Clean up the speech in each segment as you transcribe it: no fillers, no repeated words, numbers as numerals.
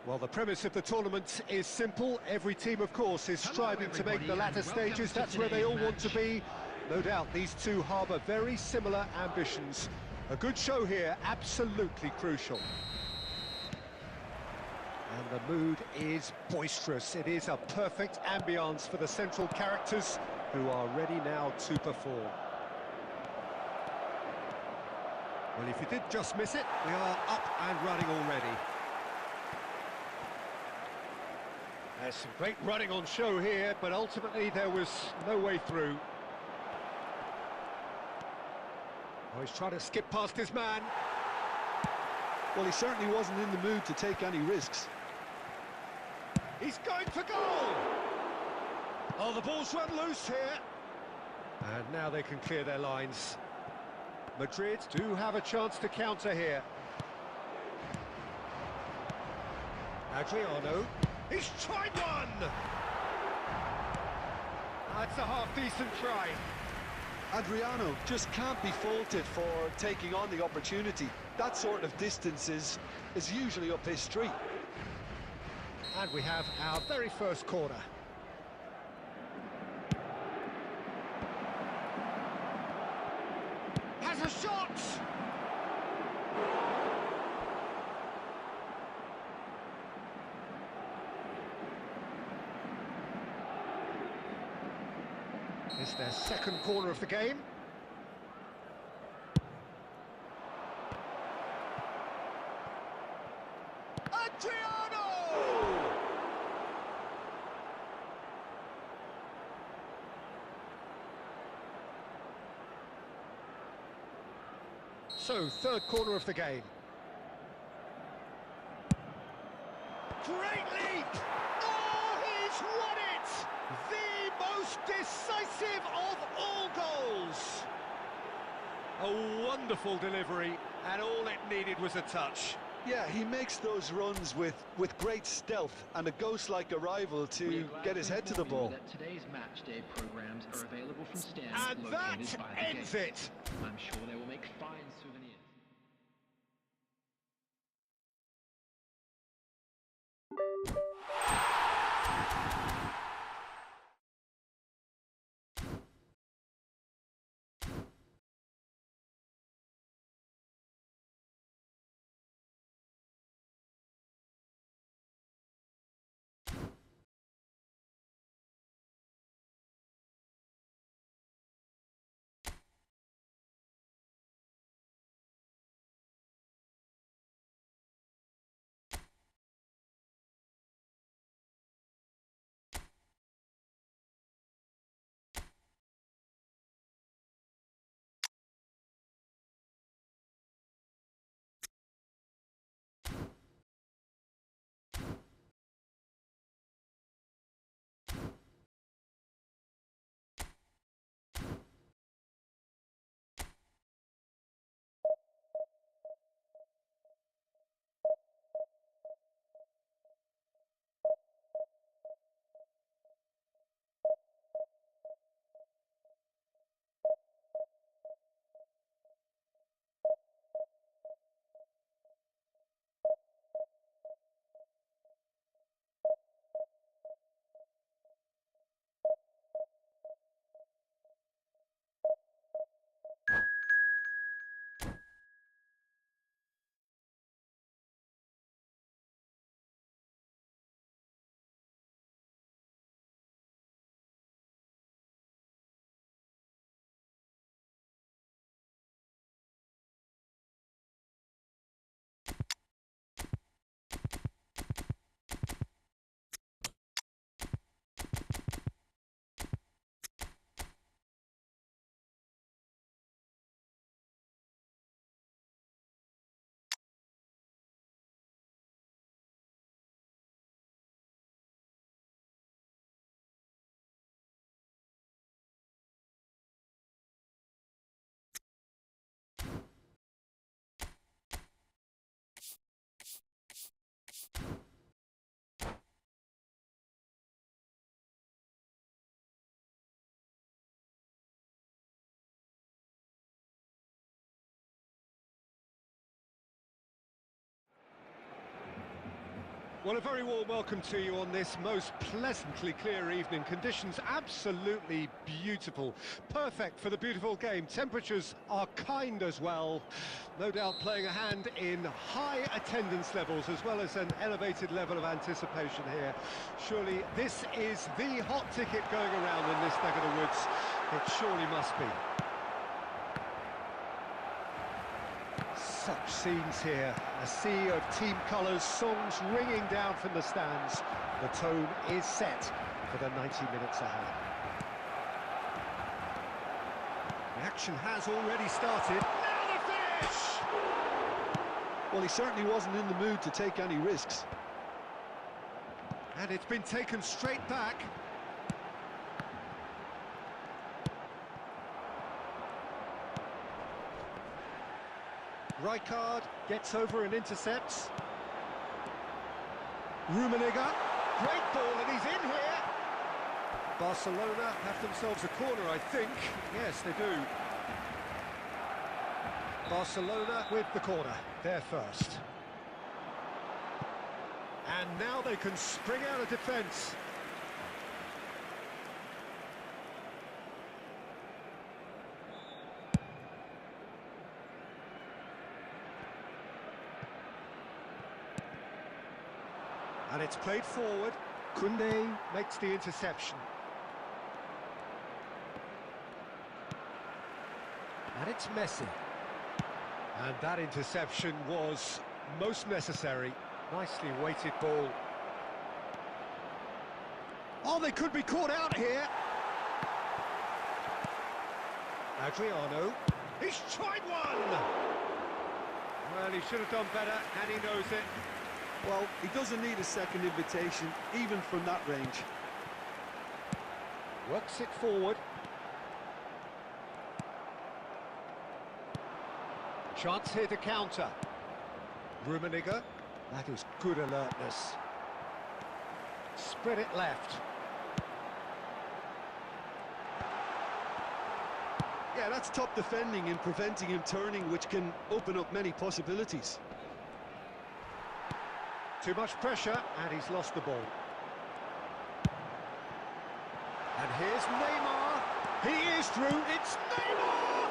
Well, the premise of the tournament is simple. Every team, of course, is striving to make the latter stages. That's where they all want to be. No doubt these two harbour very similar ambitions. A good show here, absolutely crucial. And the mood is boisterous. It is a perfect ambience for the central characters who are ready now to perform. Well, if you did just miss it, we are up and running already. There's some great running on show here, but ultimately there was no way through. Oh, he's trying to skip past his man. Well, he certainly wasn't in the mood to take any risks. He's going for goal! Oh, the ball's run loose here. And now they can clear their lines. Madrid do have a chance to counter here. Adriano. He's tried one! That's a half-decent try. Adriano just can't be faulted for taking on the opportunity. That sort of distance is usually up his street. And we have our very first corner. Has a shot! It's their second corner of the game. Adriano! So, third corner of the game. Great leap! Oh, he's won it! The most decisive of all goals! A wonderful delivery, and all it needed was a touch. Yeah, he makes those runs with great stealth and a ghost-like arrival to get his head to the ball. That today's match day programs are available from stands And located that by the ends gate. it! I'm sure they will make fine souvenirs. Well, a very warm welcome to you on this most pleasantly clear evening. Conditions absolutely beautiful. Perfect for the beautiful game. Temperatures are kind as well. No doubt playing a hand in high attendance levels as well as an elevated level of anticipation here. Surely this is the hot ticket going around in this neck of the woods. It surely must be. Such scenes here, a sea of team colours, songs ringing down from the stands. The tone is set for the 90 minutes ahead. The action has already started. Now the finish! Well, he certainly wasn't in the mood to take any risks. And it's been taken straight back. Rijkaard gets over and intercepts. Rummenigge, great ball, and he's in here. Barcelona have themselves a corner, I think. Yes, they do. Barcelona with the corner, they're first. And now they can spring out of defence. And it's played forward. Koundé makes the interception. And it's Messi. And that interception was most necessary. Nicely weighted ball. Oh, they could be caught out here. Adriano. He's tried one! Well, he should have done better, and he knows it. Well, he doesn't need a second invitation, even from that range. Works it forward. Chance here to counter. Rummenigge. That is good alertness. Spread it left. Yeah, that's top defending and preventing him turning, which can open up many possibilities. Too much pressure, and he's lost the ball. And here's Neymar. He is through. It's Neymar!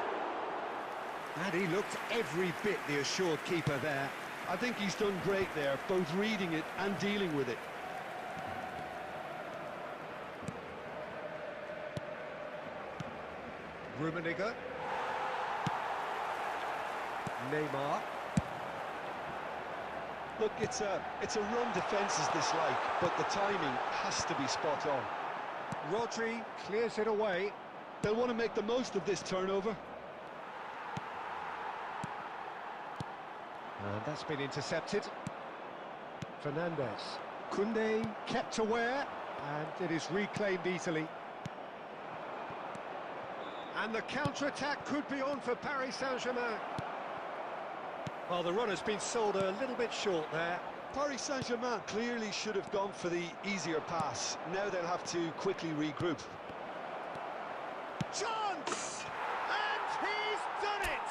And he looked every bit the assured keeper there. I think he's done great there, both reading it and dealing with it. Rummenigge. Neymar. Look, it's a run defence is this like, but the timing has to be spot on. Rodri clears it away. They'll want to make the most of this turnover. And that's been intercepted. Fernandez. Koundé kept aware, and it is reclaimed easily. And the counter-attack could be on for Paris Saint-Germain. Well, the run has been sold a little bit short there. Paris Saint-Germain clearly should have gone for the easier pass. Now they'll have to quickly regroup. Chance! And he's done it!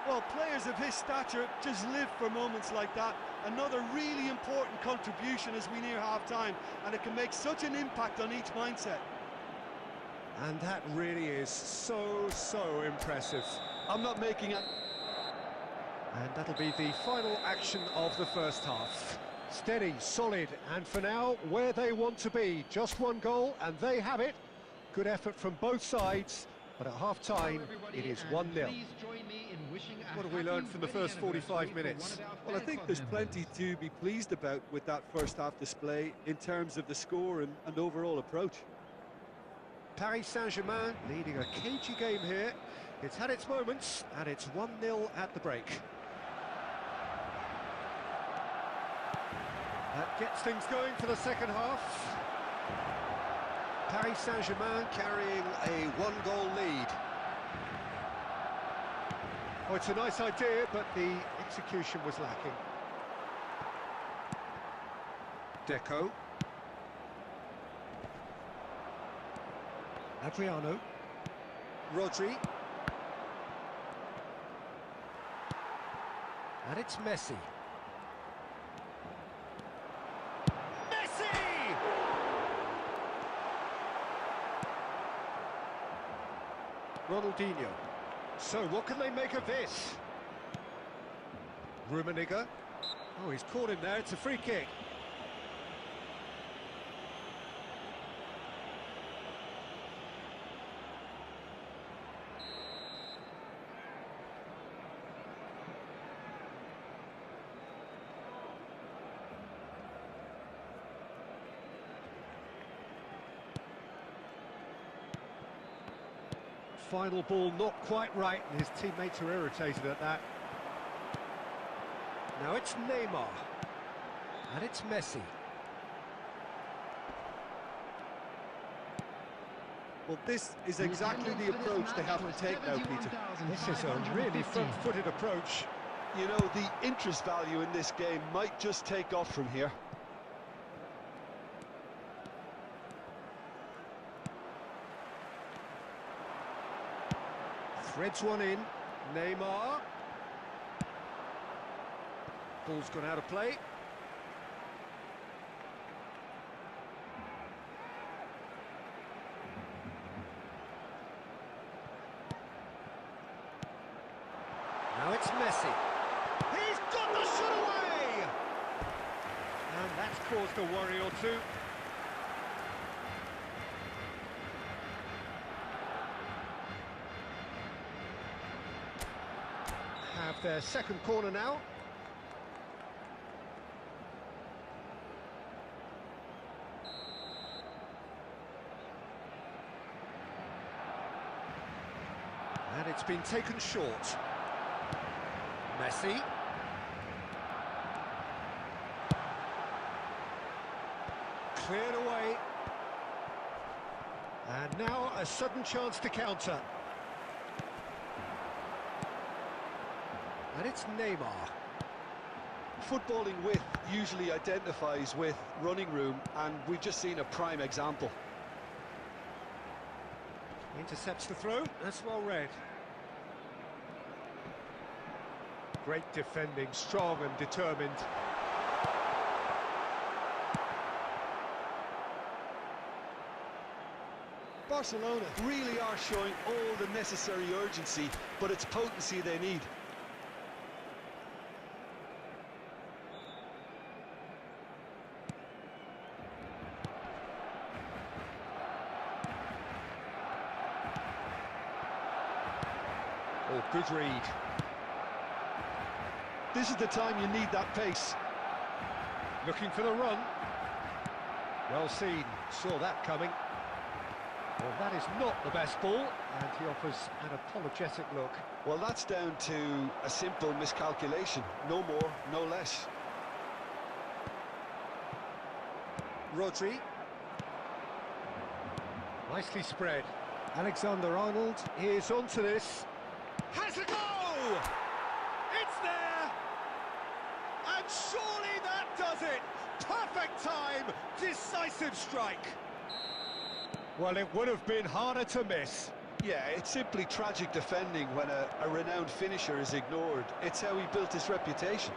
Well, players of his stature just live for moments like that. Another really important contribution as we near half-time, and it can make such an impact on each mindset. And that really is so impressive. I'm not making it. And that'll be the final action of the first half. Steady, solid, and for now, where they want to be. Just one goal, and they have it. Good effort from both sides, but at half-time, it is 1-0. What have we learned from the first 45 minutes? Well, I think there's plenty to be pleased about with that first-half display in terms of the score and overall approach. Paris Saint-Germain leading a cagey game here. It's had its moments, and it's 1-0 at the break. That gets things going for the second half. Paris Saint-Germain carrying a one-goal lead. Oh, it's a nice idea, but the execution was lacking. Deco. Adriano. Rodri. And it's Messi. Ronaldinho. So what can they make of this? Rummenigge. Oh, he's caught him there. It's a free kick. Final ball not quite right, and his teammates are irritated at that. Now it's Neymar, and it's Messi. Well, this is exactly the approach they have to take now, Peter. This is a really front-footed approach. You know, the interest value in this game might just take off from here. Threads one in. Neymar. Ball's gone out of play. Now it's Messi. He's got the shot away! And that's caused a worry or two. Have their second corner now. And it's been taken short. Messi. Cleared away. And now a sudden chance to counter. And it's Neymar. Footballing width usually identifies with running room, and we've just seen a prime example. Intercepts the throw. That's well read. Great defending, strong and determined. Barcelona really are showing all the necessary urgency, but it's potency they need. Oh, good read. This is the time you need that pace. Looking for the run. Well seen, saw that coming. Well, that is not the best ball, and he offers an apologetic look. Well, that's down to a simple miscalculation. No more, no less. Rodri. Nicely spread. Alexander-Arnold is onto this. Has a go! It's there! And surely that does it! Perfect time! Decisive strike! Well, it would have been harder to miss. Yeah, it's simply tragic defending when a renowned finisher is ignored. It's how he built his reputation.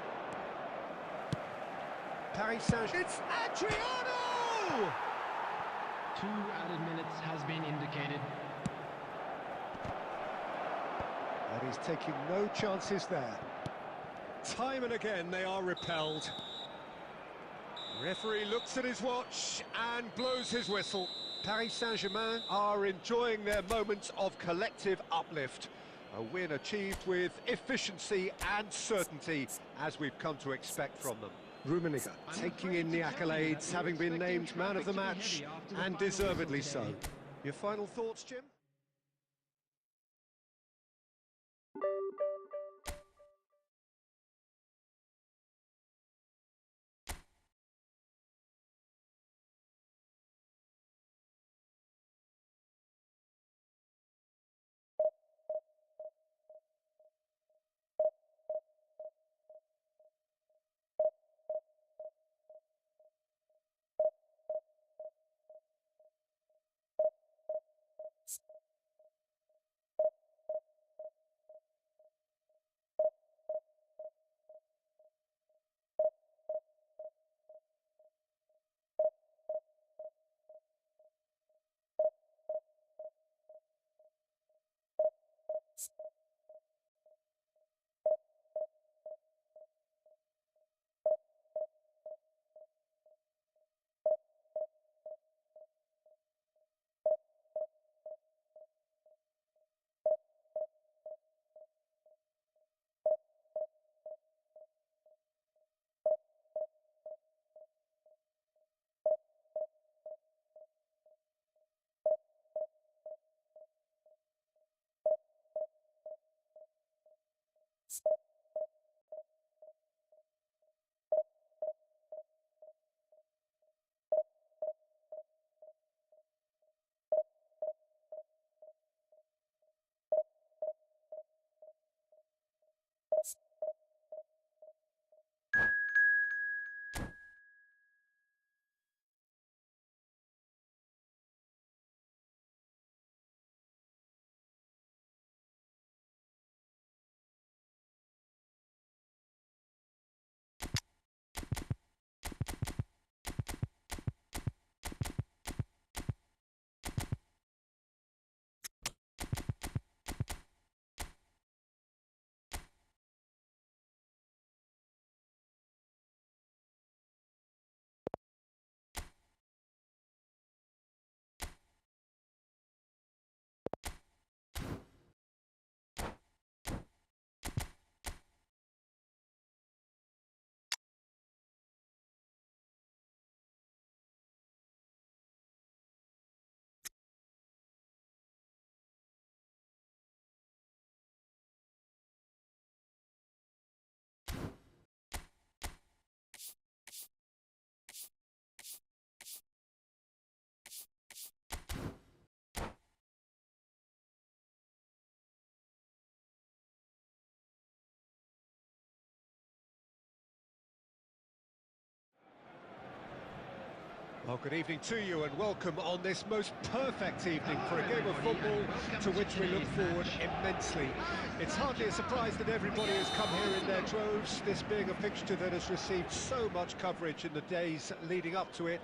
Paris Saint-Germain. It's Adriano! 2 added minutes has been indicated. And he's taking no chances there. Time and again they are repelled. Referee looks at his watch and blows his whistle. Paris Saint-Germain are enjoying their moments of collective uplift. A win achieved with efficiency and certainty, as we've come to expect from them. Rummenigge taking in the accolades, having been named man of the match, and deservedly so. Your final thoughts, Jim? Well, good evening to you and welcome on this most perfect evening for a game of football to which we look forward immensely. It's hardly a surprise that everybody has come here in their droves, this being a fixture that has received so much coverage in the days leading up to it.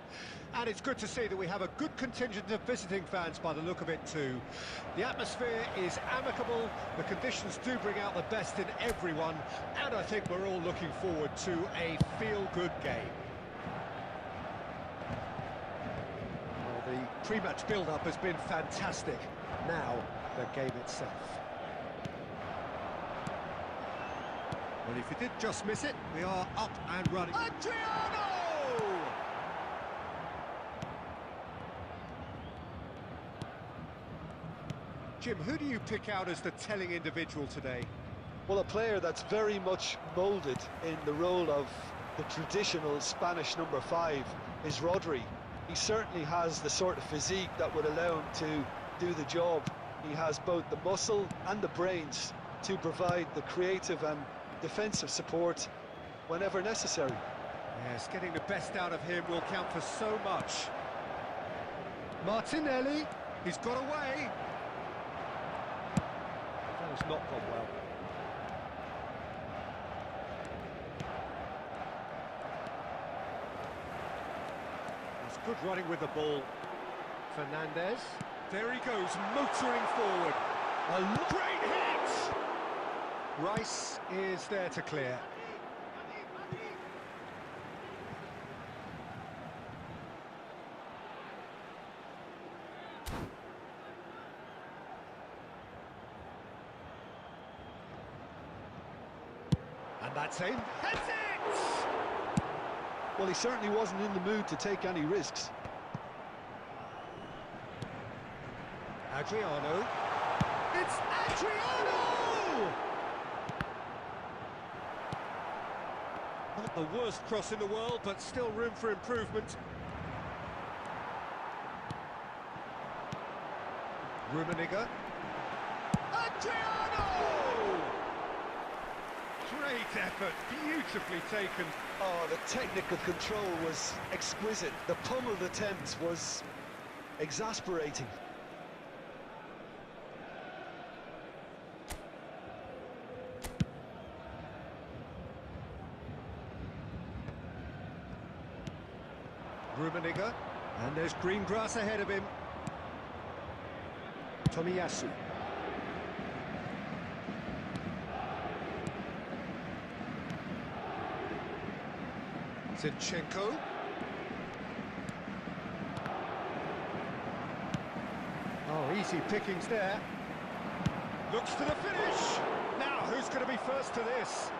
And it's good to see that we have a good contingent of visiting fans by the look of it too. The atmosphere is amicable, the conditions do bring out the best in everyone, and I think we're all looking forward to a feel-good game. The pre-match build-up has been fantastic. Now, the game itself. Well, if you did just miss it, we are up and running. Adriano! Jim, who do you pick out as the telling individual today? Well, a player that's very much moulded in the role of the traditional Spanish number 5 is Rodri. He certainly has the sort of physique that would allow him to do the job. He has both the muscle and the brains to provide the creative and defensive support whenever necessary. Yes, getting the best out of him will count for so much. Martinelli, he's got away. That has not gone well. Good running with the ball. Fernandez. There he goes, motoring forward. A great hit! Rice is there to clear. And that's him. Heads it! Well, he certainly wasn't in the mood to take any risks. Adriano. It's Adriano! Not the worst cross in the world, but still room for improvement. Rummenigge. Adriano! Great effort, beautifully taken. Oh, the technical control was exquisite. The pummeled attempt was exasperating. Rummenigge, and there's green grass ahead of him. Tomiyasu. Zinchenko. Oh, easy pickings there. Looks to the finish. Now, who's going to be first to this?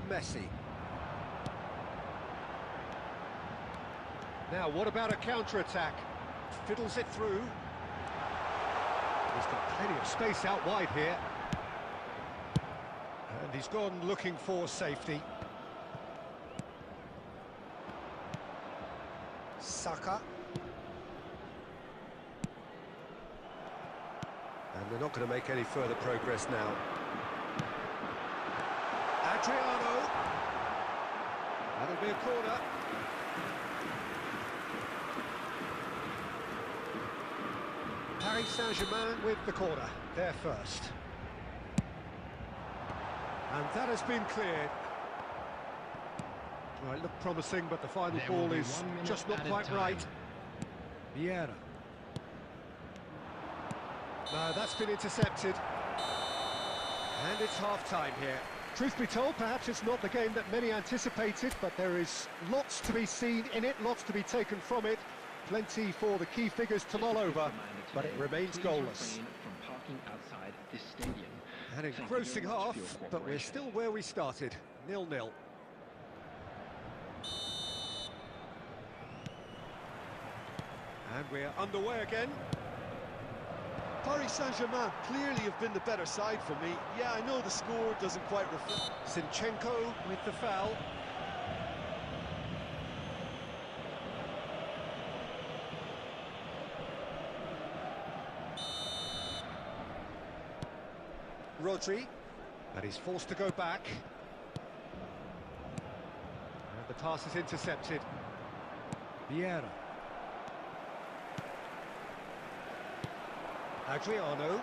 Messi. Now, what about a counter-attack? Fiddles it through. He's got plenty of space out wide here. And he's gone looking for safety. Saka. And they're not going to make any further progress now. Adriano. That'll be a corner. Paris Saint-Germain with the corner. They're first. And that has been cleared. Well, it looked promising, but the final ball is just not quite right. Vieira. No, that's been intercepted. And it's half-time here. Truth be told, perhaps it's not the game that many anticipated, but there is lots to be seen in it, lots to be taken from it. Plenty for the key figures to mull over, but it remains goalless. An engrossing half, but we're still where we started, 0-0. And we're underway again. Paris Saint-Germain clearly have been the better side for me. Yeah, I know the score doesn't quite reflect. Zinchenko with the foul. Rodri, and he's forced to go back. The pass is intercepted. Vieira. Adriano.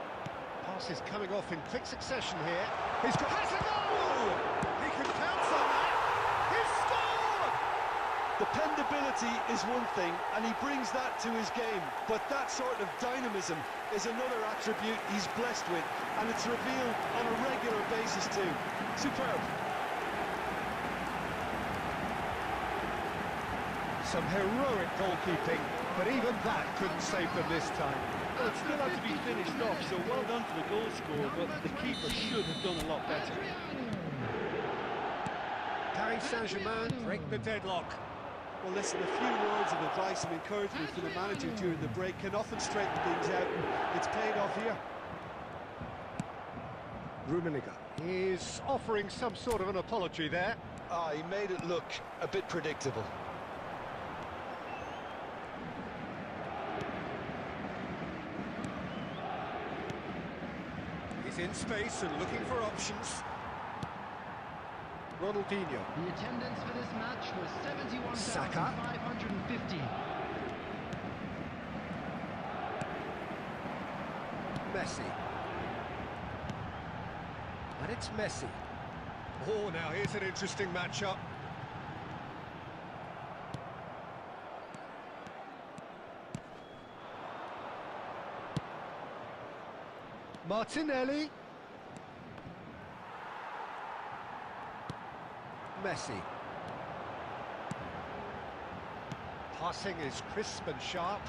Pass is coming off in quick succession here. Has a goal! He can pounce on that. He's scored! Dependability is one thing, and he brings that to his game. But that sort of dynamism is another attribute he's blessed with, and it's revealed on a regular basis too. Superb. Some heroic goalkeeping, but even that couldn't save them this time. Well, it still had to be finished off, so well done for the goal scorer, but the keeper should have done a lot better. Paris Saint-Germain break the deadlock. Well, listen, a few words of advice and encouragement from the manager during the break can often straighten things out. It's paid off here. Rummenigge is offering some sort of an apology there. He made it look a bit predictable. He's in space and looking for options. Ronaldinho. The attendance for this match was 71,550. Messi. And it's Messi. Oh, now here's an interesting matchup. Martinelli. Messi. Passing is crisp and sharp.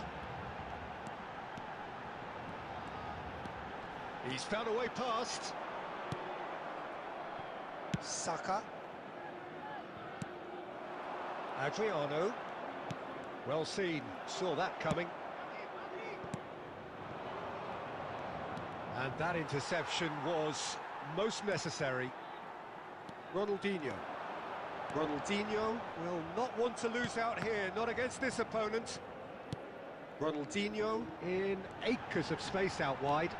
He's found a way past. Saka. Adriano. Well seen, saw that coming. And that interception was most necessary. Ronaldinho. Ronaldinho will not want to lose out here, not against this opponent. Ronaldinho in acres of space out wide.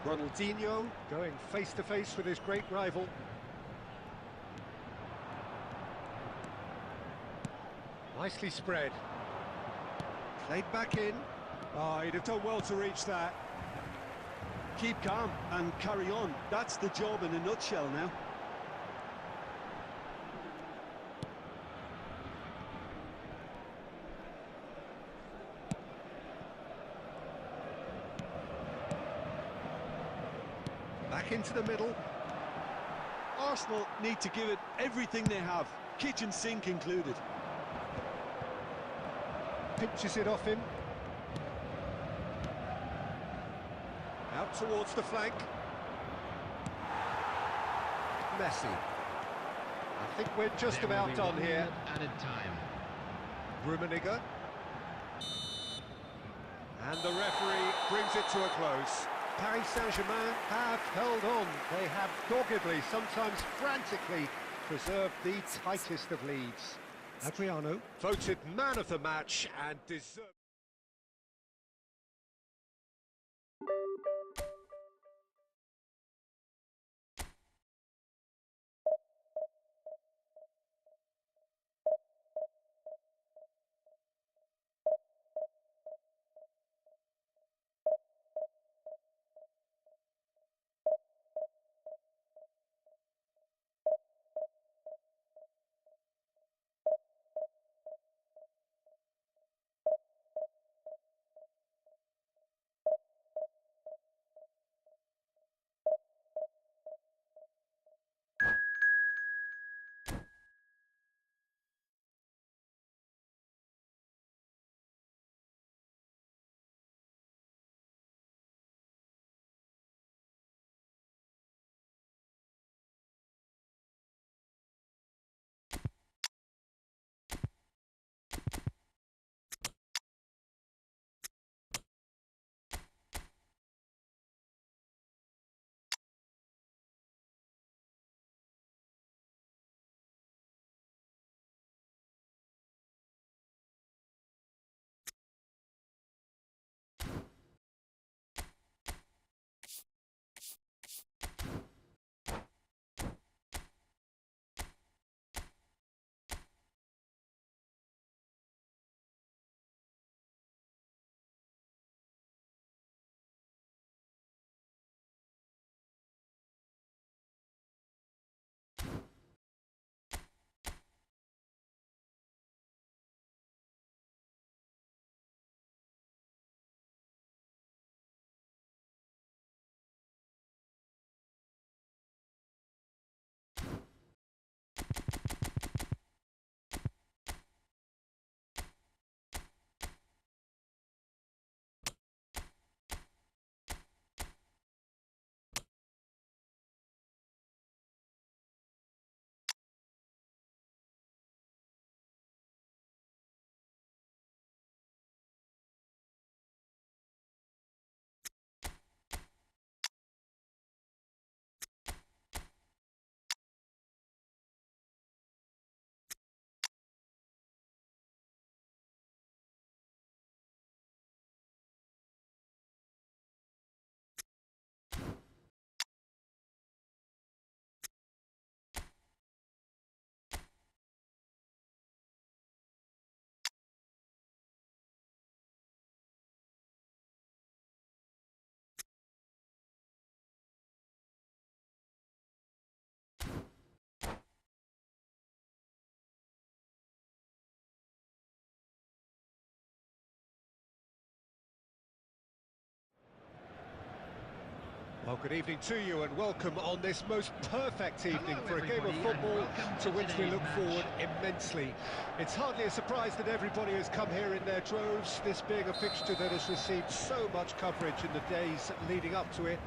Ronaldinho going face to face with his great rival. Nicely spread. Played back in. He'd have done well to reach that. Keep calm and carry on. That's the job in a nutshell now. Back into the middle. Arsenal need to give it everything they have, kitchen sink included. Pinches it off him. Out towards the flank. Messi. I think we're just about done here. Added time. Rummenigge. And the referee brings it to a close. Paris Saint-Germain have held on. They have doggedly, sometimes frantically, preserved the tightest of leads. Adriano voted man of the match and deserved. Well, good evening to you and welcome on this most perfect evening for a game of football to which we look forward immensely. It's hardly a surprise that everybody has come here in their droves, this being a fixture that has received so much coverage in the days leading up to it.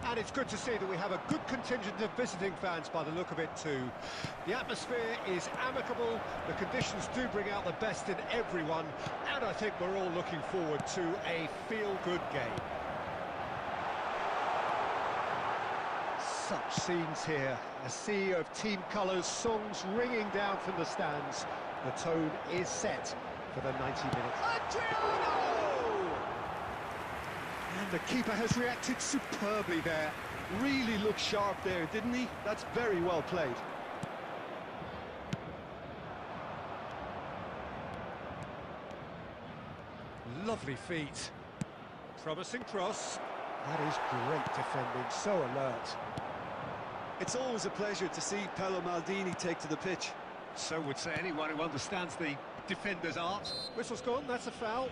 And it's good to see that we have a good contingent of visiting fans by the look of it too. The atmosphere is amicable, the conditions do bring out the best in everyone, and I think we're all looking forward to a feel-good game. Such scenes here, a sea of team colours, songs ringing down from the stands. The tone is set for the 90 minutes. Adriano! And the keeper has reacted superbly there. Really looked sharp there, didn't he? That's very well played. Lovely feet. Promising cross. That is great defending, so alert. It's always a pleasure to see Paolo Maldini take to the pitch. So would say anyone who understands the defender's art. Whistle's gone, that's a foul.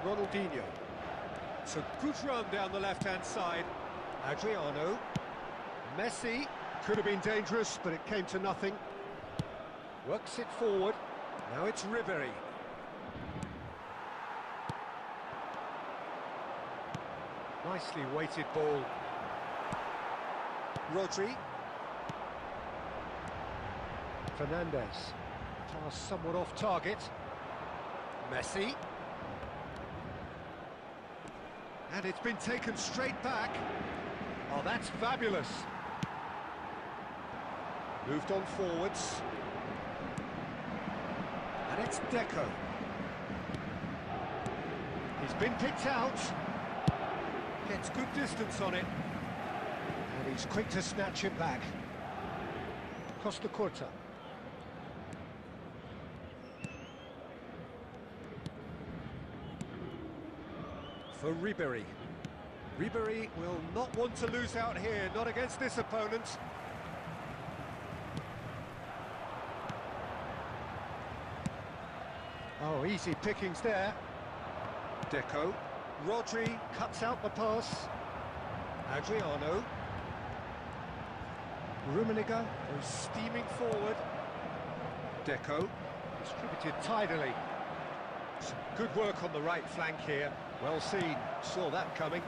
Ronaldinho. It's a good run down the left-hand side. Adriano. Messi. Could have been dangerous, but it came to nothing. Works it forward. Now it's Ribery. Nicely weighted ball. Rodri. Fernandez. Pass somewhat off target. Messi. And it's been taken straight back. Oh, that's fabulous. Moved on forwards. And it's Deco. He's been picked out. Gets good distance on it. And he's quick to snatch it back. Costa Curta. For Ribery. Ribery will not want to lose out here, not against this opponent. Oh, easy pickings there. Deco. Rodri cuts out the pass. Adriano. Rummenigge goes steaming forward. Deco. Distributed tidily. Some good work on the right flank here. Well seen, saw that coming.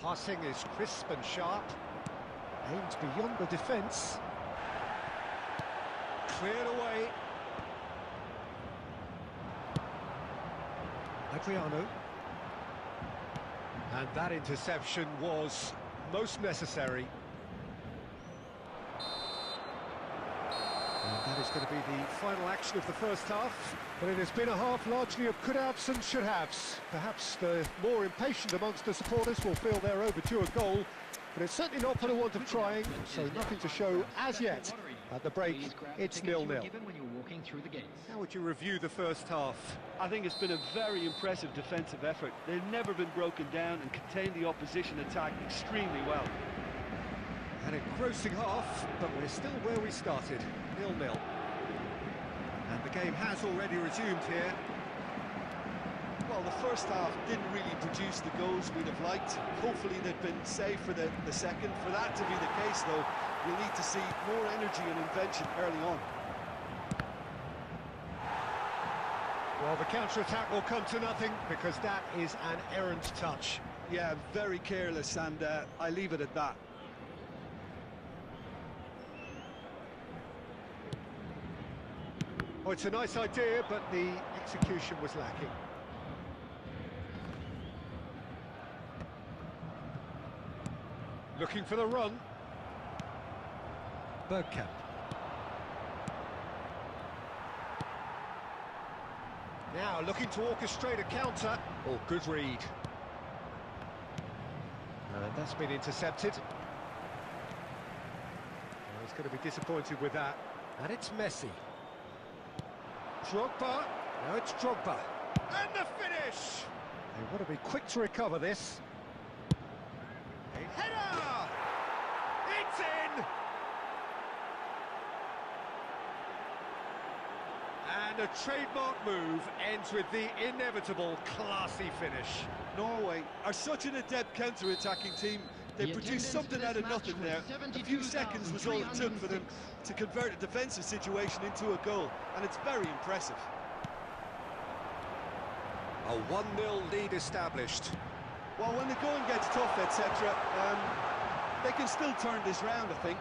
Passing is crisp and sharp. Aimed beyond the defence. Cleared away. Adriano. And that interception was most necessary. And that is going to be the final action of the first half. But it has been a half largely of could-haves and should-haves. Perhaps the more impatient amongst the supporters will feel they're overdue a goal. But it's certainly not for the want of trying, so nothing to show as yet. At the break, it's 0-0. How would you review the first half? I think it's been a very impressive defensive effort. They've never been broken down and contained the opposition attack extremely well. An engrossing half, but we're still where we started, 0-0. And the game has already resumed here. Well, the first half didn't really produce the goals we'd have liked. Hopefully they've been saved for the second. For that to be the case, though, we'll need to see more energy and invention early on. Well, the counter-attack will come to nothing because that is an errant touch. Yeah, very careless, and I leave it at that. Oh, it's a nice idea, but the execution was lacking. Looking for the run. Bergkamp. Now looking to orchestrate a counter. Oh, good read. And that's been intercepted. Well, he's going to be disappointed with that. And it's Messi. Drogba. Now it's Drogba. And the finish! They want to be quick to recover this. A header! It's in! And a trademark move ends with the inevitable classy finish. Norway are such an adept counter-attacking team. They produced something out of nothing there. A few seconds was all it took for them to convert a defensive situation into a goal, and it's very impressive. A 1-0 lead established. Well, when the going gets tough, etc., they can still turn this round, I think.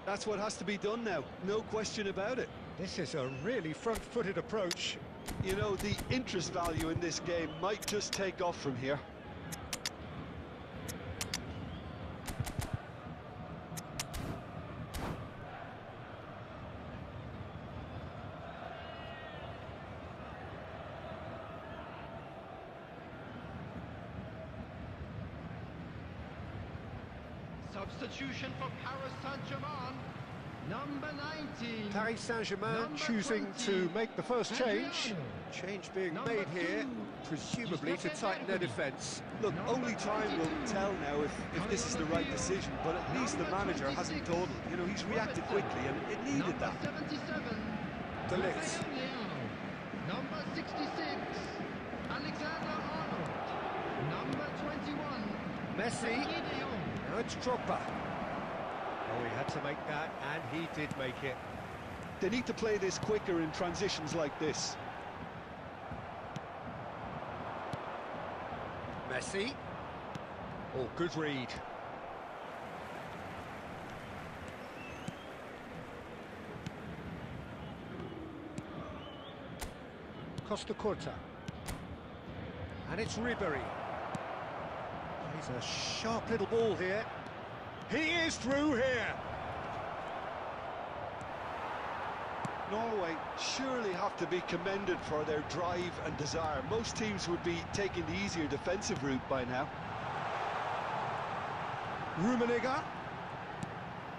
That's what has to be done now, no question about it. This is a really front-footed approach. You know, the interest value in this game might just take off from here. Substitution for Paris Saint-Germain, number 19. Paris Saint-Germain choosing 20. to make the first change. Change being Number made here, 2. presumably to tighten their defence. Look, only time will tell now if this is the right decision, but at least the manager hasn't dawdled. You know, he's reacted quickly, and it needed that. Number 77. De Ligt. Number 66. Alexander Arnold. Number 21. Messi. Gideon. Now it's Drogba. Oh, he had to make that, and he did make it. They need to play this quicker in transitions like this. Messi. Oh, good read. Costa Curta. And it's Ribery. He's a sharp little ball here. He is through here. Norway surely have to be commended for their drive and desire. Most teams would be taking the easier defensive route by now. Rummenigge.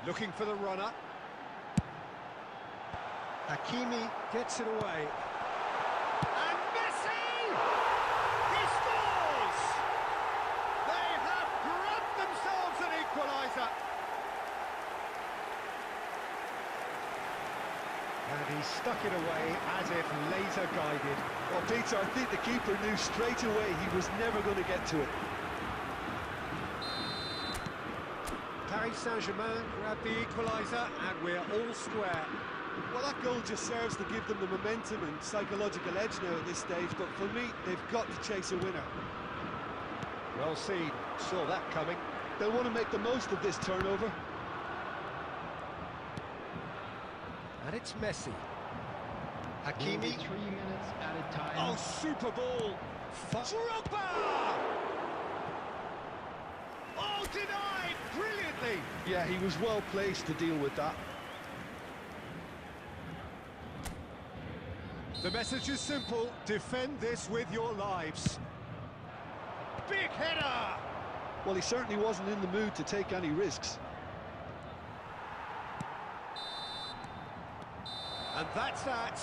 Looking for the runner. Hakimi gets it away. And Messi! He scores! They have grabbed themselves an equaliser. And he stuck it away as if laser guided. Well, Peter, I think the keeper knew straight away he was never going to get to it. Paris Saint-Germain grabbed the equaliser, and we're all square. Well, that goal just serves to give them the momentum and psychological edge now at this stage, but for me, they've got to chase a winner. Well seen, saw that coming. They'll want to make the most of this turnover. And it's Messi. Will be Hakimi. 3 minutes at a time. Oh, super ball! Drogba! Oh, denied! Brilliantly! Yeah, he was well placed to deal with that. The message is simple: defend this with your lives. Big header! Well, he certainly wasn't in the mood to take any risks. And that's that.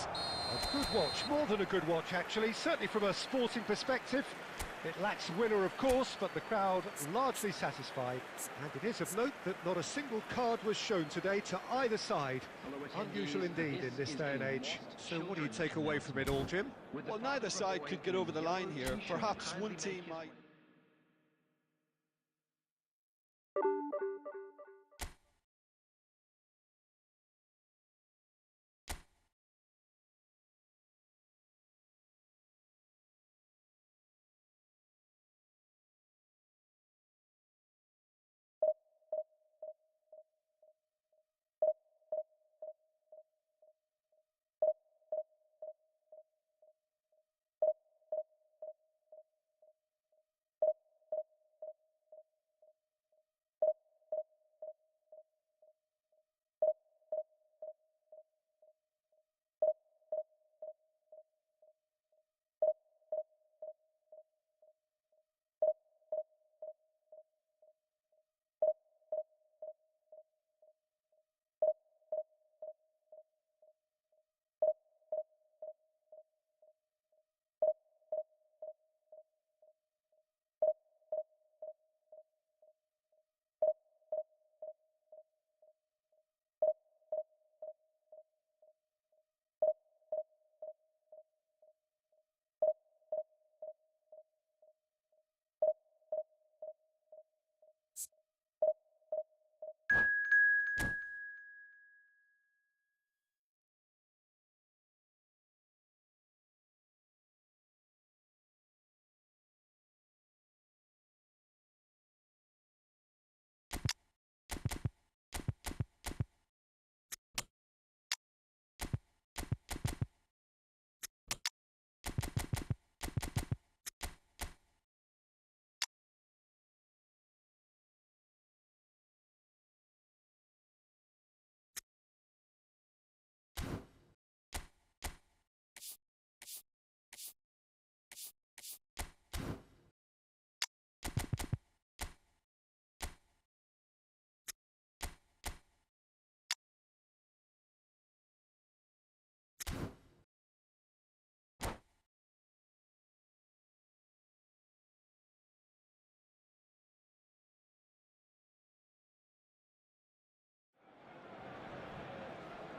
A good watch, more than a good watch actually, certainly from a sporting perspective. It lacks winner, of course, but the crowd largely satisfied. And it is of note that not a single card was shown today to either side. Unusual indeed in this day and age. So what do you take away from it all, Jim? Well, neither side could get over the line here. Perhaps one team might...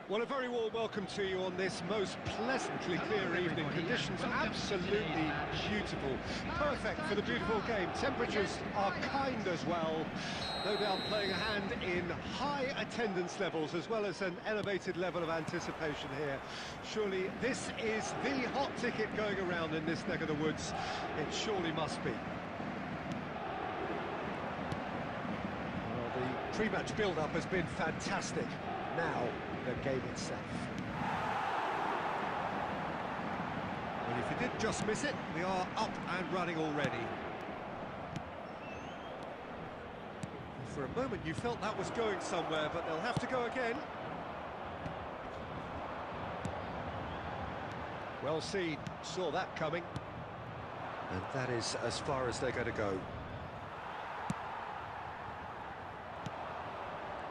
Well, a very warm welcome to you on this most pleasantly clear evening. Conditions absolutely beautiful. Perfect for the beautiful game. Temperatures are kind as well. No doubt playing a hand in high attendance levels as well as an elevated level of anticipation here. Surely this is the hot ticket going around in this neck of the woods. It surely must be. Well, the pre-match build-up has been fantastic. Now, the game itself. Well, if you did just miss it, we are up and running already. For a moment you felt that was going somewhere, but they'll have to go again. Well seen, saw that coming. And that is as far as they're going to go.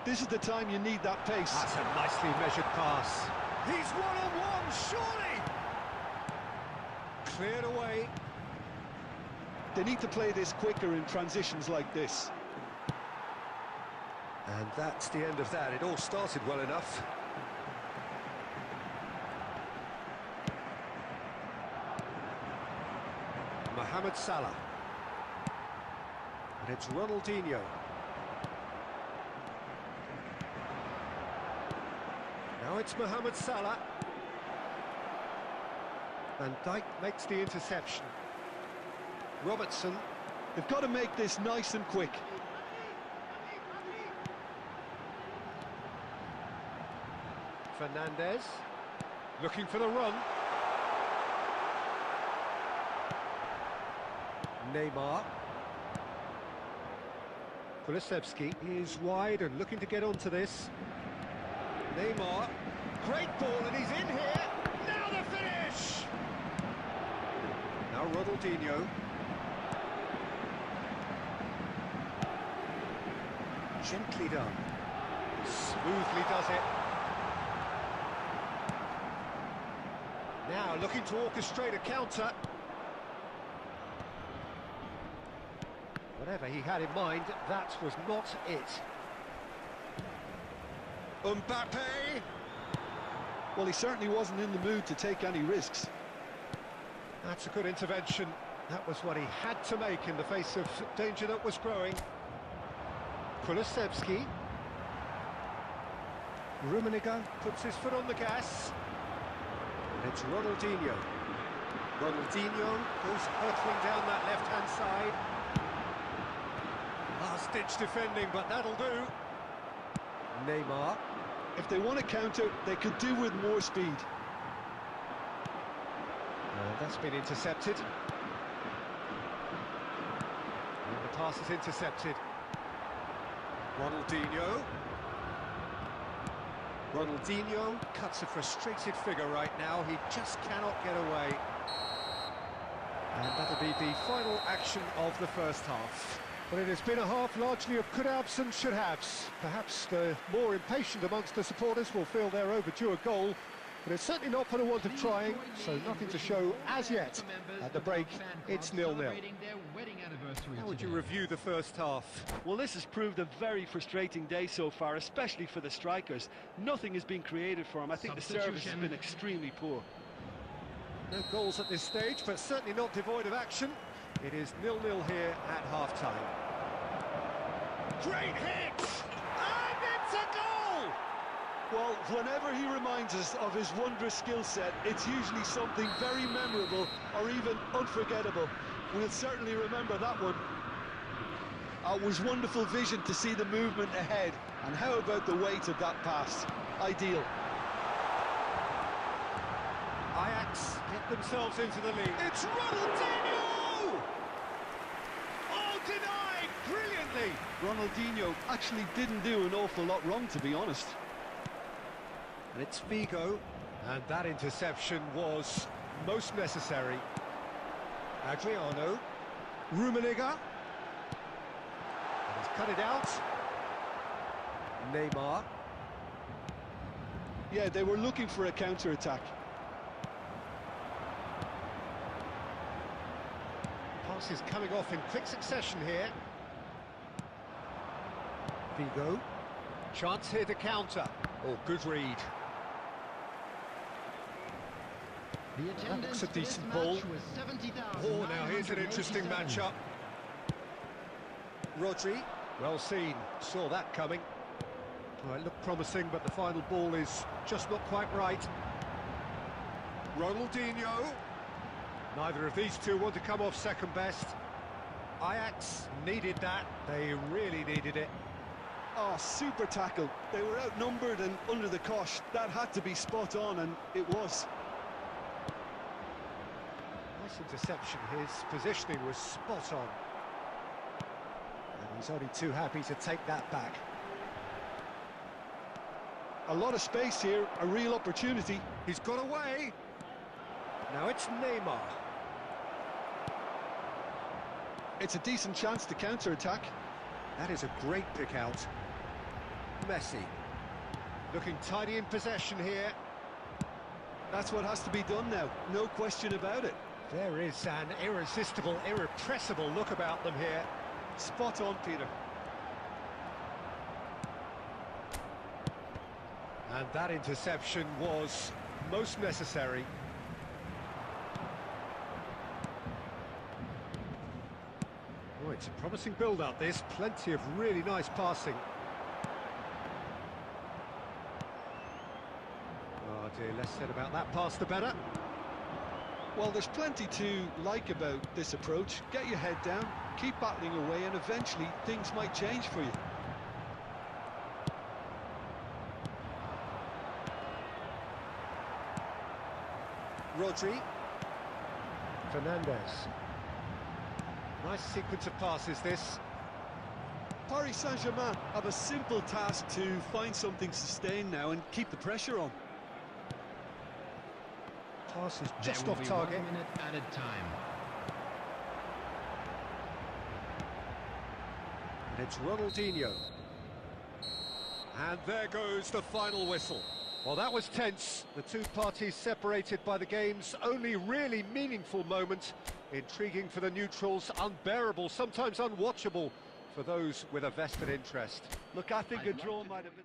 This is the time you need that pace. That's a nicely measured pass. He's one-on-one, surely! Cleared away. They need to play this quicker in transitions like this. And that's the end of that. It all started well enough. Mohamed Salah. And it's Ronaldinho. Now it's Mohamed Salah. Van Dijk makes the interception. Robertson. They've got to make this nice and quick. Fernandez. Looking for the run. Neymar. Kulusevski is wide and looking to get onto this. Neymar, great ball, and he's in here. Now the finish! Now Ronaldinho. Gently done. Smoothly does it. Now looking to orchestrate a counter. Whatever he had in mind, that was not it. Mbappe! Well, he certainly wasn't in the mood to take any risks. That's a good intervention. That was what he had to make in the face of danger that was growing. Kulusevski. Rummenigge puts his foot on the gas. And it's Ronaldinho. Ronaldinho goes hurtling down that left-hand side. Last-ditch defending, but that'll do. Neymar. If they want to counter, they could do with more speed. That's been intercepted. And the pass is intercepted. Ronaldinho. Ronaldinho cuts a frustrated figure right now. He just cannot get away. And that'll be the final action of the first half. But it has been a half largely of could-haves and should-haves. Perhaps the more impatient amongst the supporters will feel they're overdue a goal, but it's certainly not for the want of trying, so nothing to show as yet. At the break, it's 0-0. How would you review the first half? Well, this has proved a very frustrating day so far, especially for the strikers. Nothing has been created for them. I think the service has been extremely poor. No goals at this stage, but certainly not devoid of action. It is 0-0 here at half-time. Great hit! And it's a goal! Well, whenever he reminds us of his wondrous skill set, it's usually something very memorable or even unforgettable. We'll certainly remember that one. It was wonderful vision to see the movement ahead. And how about the weight of that pass? Ideal. Ajax get themselves into the lead. It's Ronaldinho! Oh, denied brilliantly! Ronaldinho actually didn't do an awful lot wrong, to be honest. And it's Figo, and that interception was most necessary. Adriano, Rummenigge, and he's cut it out. Neymar. Yeah, they were looking for a counter-attack. Passes coming off in quick succession here. Figo. Chance here to counter. Oh, good read. The That attendance looks a for this decent match ball. was 70,000. Oh, now here's an interesting matchup. Rodri, well seen, saw that coming. Oh, it looked promising, but the final ball is just not quite right. Ronaldinho. Neither of these two want to come off second best. Ajax needed that, they really needed it. Oh, super tackle. They were outnumbered and under the cosh. That had to be spot on, and it was. Nice interception, his positioning was spot on. And he's only too happy to take that back. A lot of space here, a real opportunity. He's got away. Now it's Neymar. It's a decent chance to counter-attack. That is a great pick out. Messi. Looking tidy in possession here. That's what has to be done now, no question about it. There is an irresistible, irrepressible look about them here. Spot on, Peter. And that interception was most necessary. Oh, it's a promising build-up, this. Plenty of really nice passing. Oh dear, less said about that pass, the better. Well, there's plenty to like about this approach. Get your head down, keep battling away, and eventually things might change for you. Rodri. Fernandez. Nice sequence of passes, this. Paris Saint-Germain have a simple task to find something sustained now and keep the pressure on. Pass is There just will off be target. 1 minute added time. And it's Ronaldinho. And there goes the final whistle. Well, that was tense. The two parties separated by the game's only really meaningful moment. Intriguing for the neutrals, unbearable, sometimes unwatchable for those with a vested interest. Look, I think a draw might have been...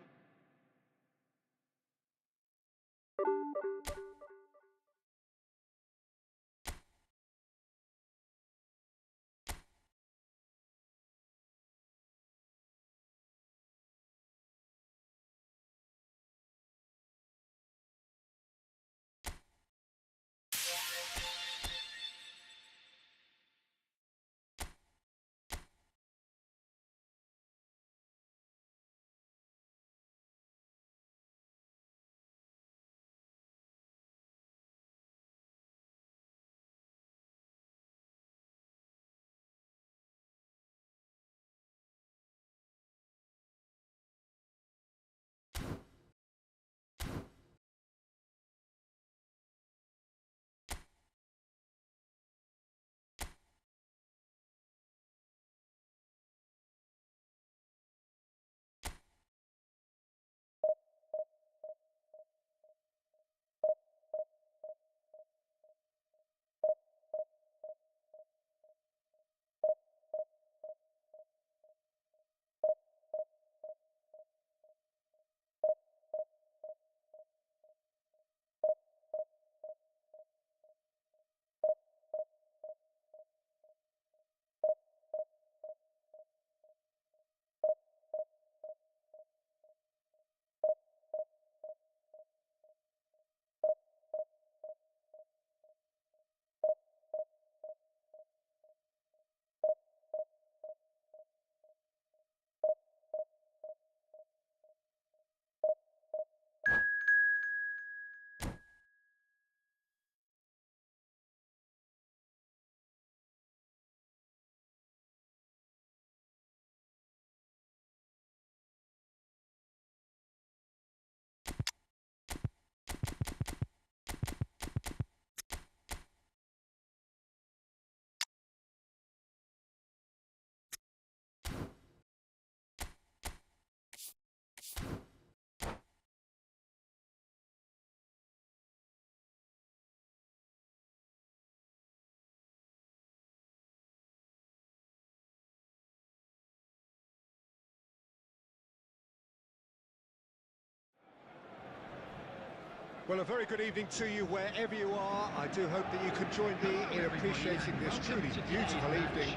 Well, a very good evening to you wherever you are. I do hope that you can join me in appreciating this truly beautiful evening.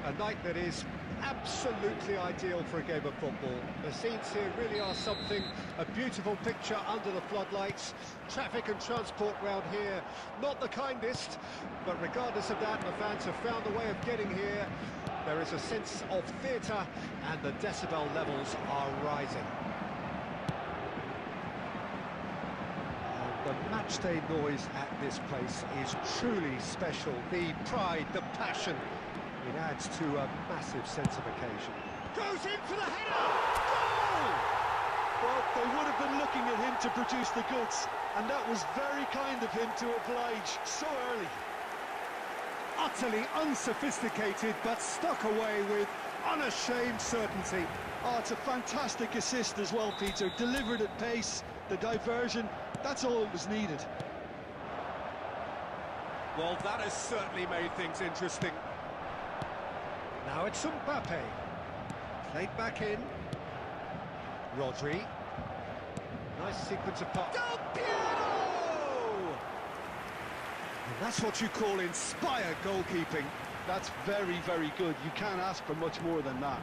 A night that is absolutely ideal for a game of football. The scenes here really are something, a beautiful picture under the floodlights. Traffic and transport round here, not the kindest, but regardless of that, the fans have found a way of getting here. There is a sense of theatre and the decibel levels are rising. The matchday noise at this place is truly special. The pride, the passion, it adds to a massive sense of occasion. Goes in for the header! Goal! Well, they would have been looking at him to produce the goods, and that was very kind of him to oblige so early. Utterly unsophisticated, but stuck away with unashamed certainty. Oh, it's a fantastic assist as well, Peter. Delivered at pace, the diversion, that's all that was needed. Well, that has certainly made things interesting. Now it's Mbappe. Played back in. Rodri. Nice sequence of passes. Del Piero! And that's what you call inspired goalkeeping. That's very, very good. You can't ask for much more than that.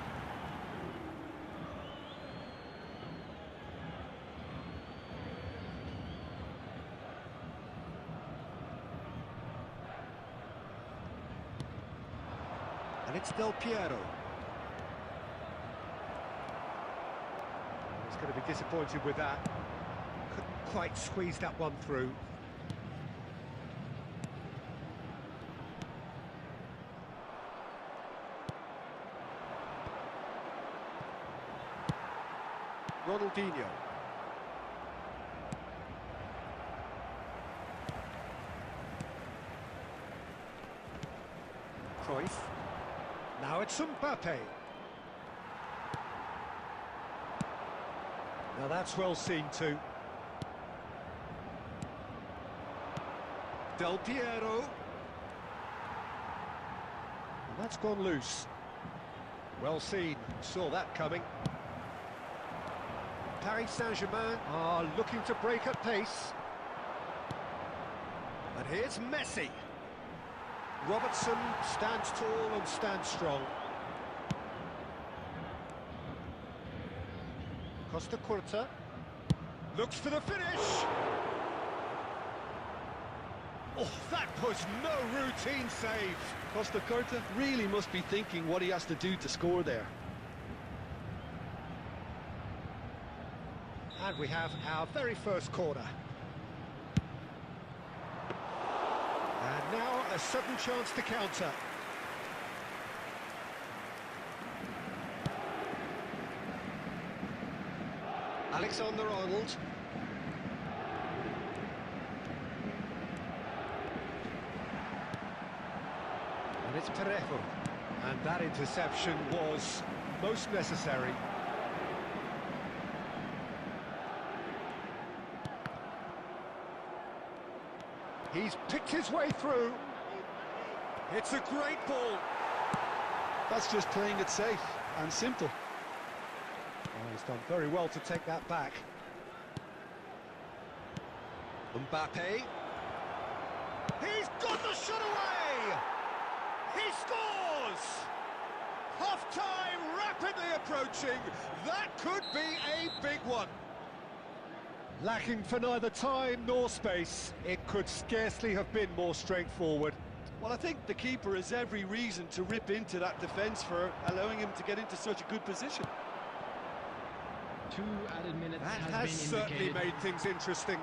And it's Del Piero. He's going to be disappointed with that. Couldn't quite squeeze that one through. Ronaldinho. Cruyff. Now it's Mbappe. Now that's well seen too. Del Piero. And that's gone loose. Well seen, saw that coming. Paris Saint-Germain are looking to break at pace. And here's Messi. Robertson stands tall and stands strong. Costa Curta looks for the finish. Oh, that was no routine save. Costa Curta really must be thinking what he has to do to score there. And we have our very first corner. And now a sudden chance to counter. Alexander-Arnold. And it's Parejo. And that interception was most necessary. He's picked his way through. It's a great ball. That's just playing it safe and simple. Oh, he's done very well to take that back. Mbappe. He's got the shot away! He scores! Half-time rapidly approaching. That could be a big one. Lacking for neither time nor space, it could scarcely have been more straightforward. Well, I think the keeper has every reason to rip into that defence for allowing him to get into such a good position. 2 added minutes That has has been certainly indicated. made things interesting.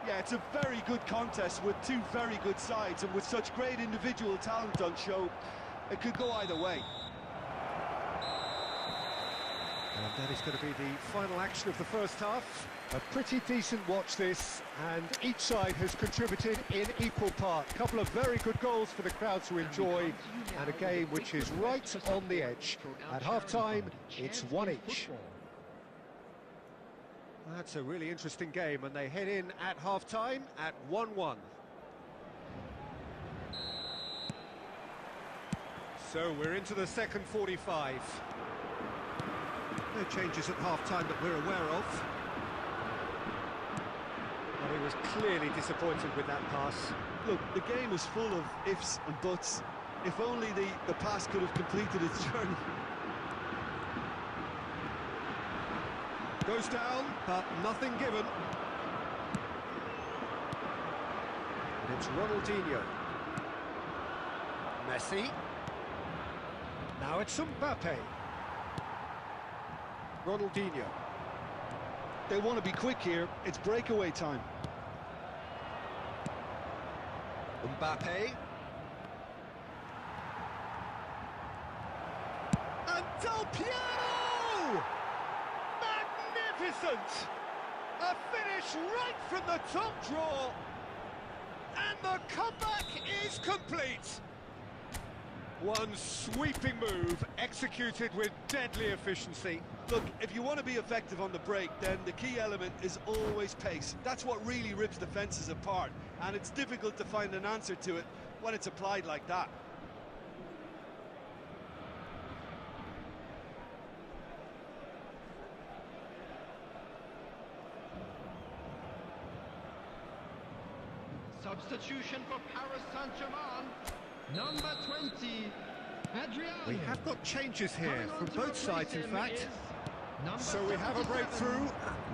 Yeah, it's a very good contest with two very good sides, and with such great individual talent on show, it could go either way. And that is going to be the final action of the first half. A pretty decent watch this, and each side has contributed in equal part. A couple of very good goals for the crowd to enjoy, and a game which is right on the edge. At half-time, it's 1 each. That's a really interesting game, and they head in at half-time at 1-1. So we're into the second 45. No changes at half-time that we're aware of. He was clearly disappointed with that pass. Look, the game is full of ifs and buts. If only the pass could have completed its journey. Goes down, but nothing given. And it's Ronaldinho. Messi. Now it's Mbappe. Ronaldinho. They want to be quick here. It's breakaway time. Mbappe. And Del Piero! Magnificent! A finish right from the top draw. And the comeback is complete. One sweeping move, executed with deadly efficiency. Look, if you want to be effective on the break, then the key element is always pace. That's what really rips defences apart, and it's difficult to find an answer to it when it's applied like that. Substitution for Paris Saint-Germain. Number 20, Adrian. We have got changes here Coming on from to both replace sides, in him fact. is number So we have a 77, breakthrough.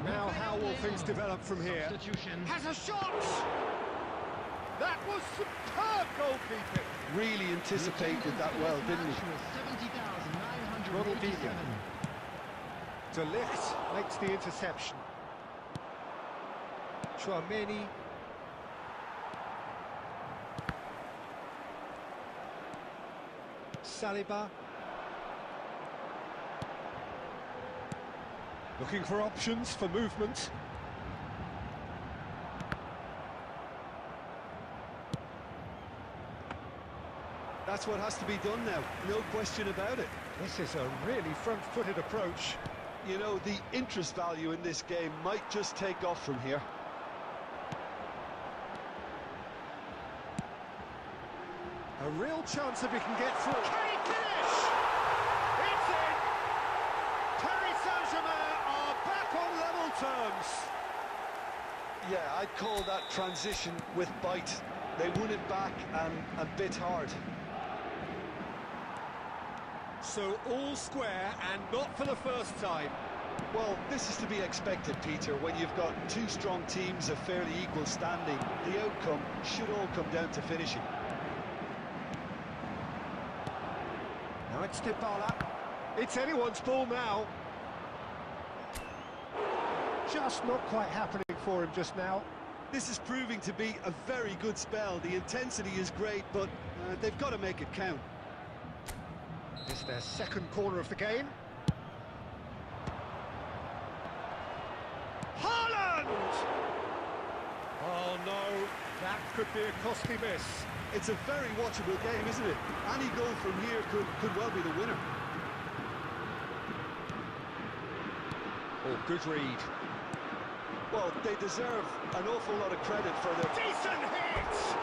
Now how will things develop from here? Substitution. Has a shot! That was superb goalkeeping. Really anticipated that well, didn't he? 70,987. Ronaldinho. De Ligt makes the interception. Chouameni. Saliba. Looking for options for movement. That's what has to be done now, no question about it. This is a really front-footed approach. You know, the interest value in this game might just take off from here. A real chance if he can get through. Can he finish? It's in! Paris Saint-Germain are back on level terms. Yeah, I'd call that transition with bite. They won it back and bit hard. So all square and not for the first time. Well, this is to be expected, Peter. When you've got two strong teams of fairly equal standing, the outcome should all come down to finishing. Now it's Dybala. It's anyone's ball now. Just not quite happening for him just now. This is proving to be a very good spell. The intensity is great, but they've got to make it count. It's their second corner of the game. Haaland! Oh no, that could be a costly miss. It's a very watchable game, isn't it? Any goal from here could well be the winner. Oh, good read. Well, they deserve an awful lot of credit for their... Decent hit!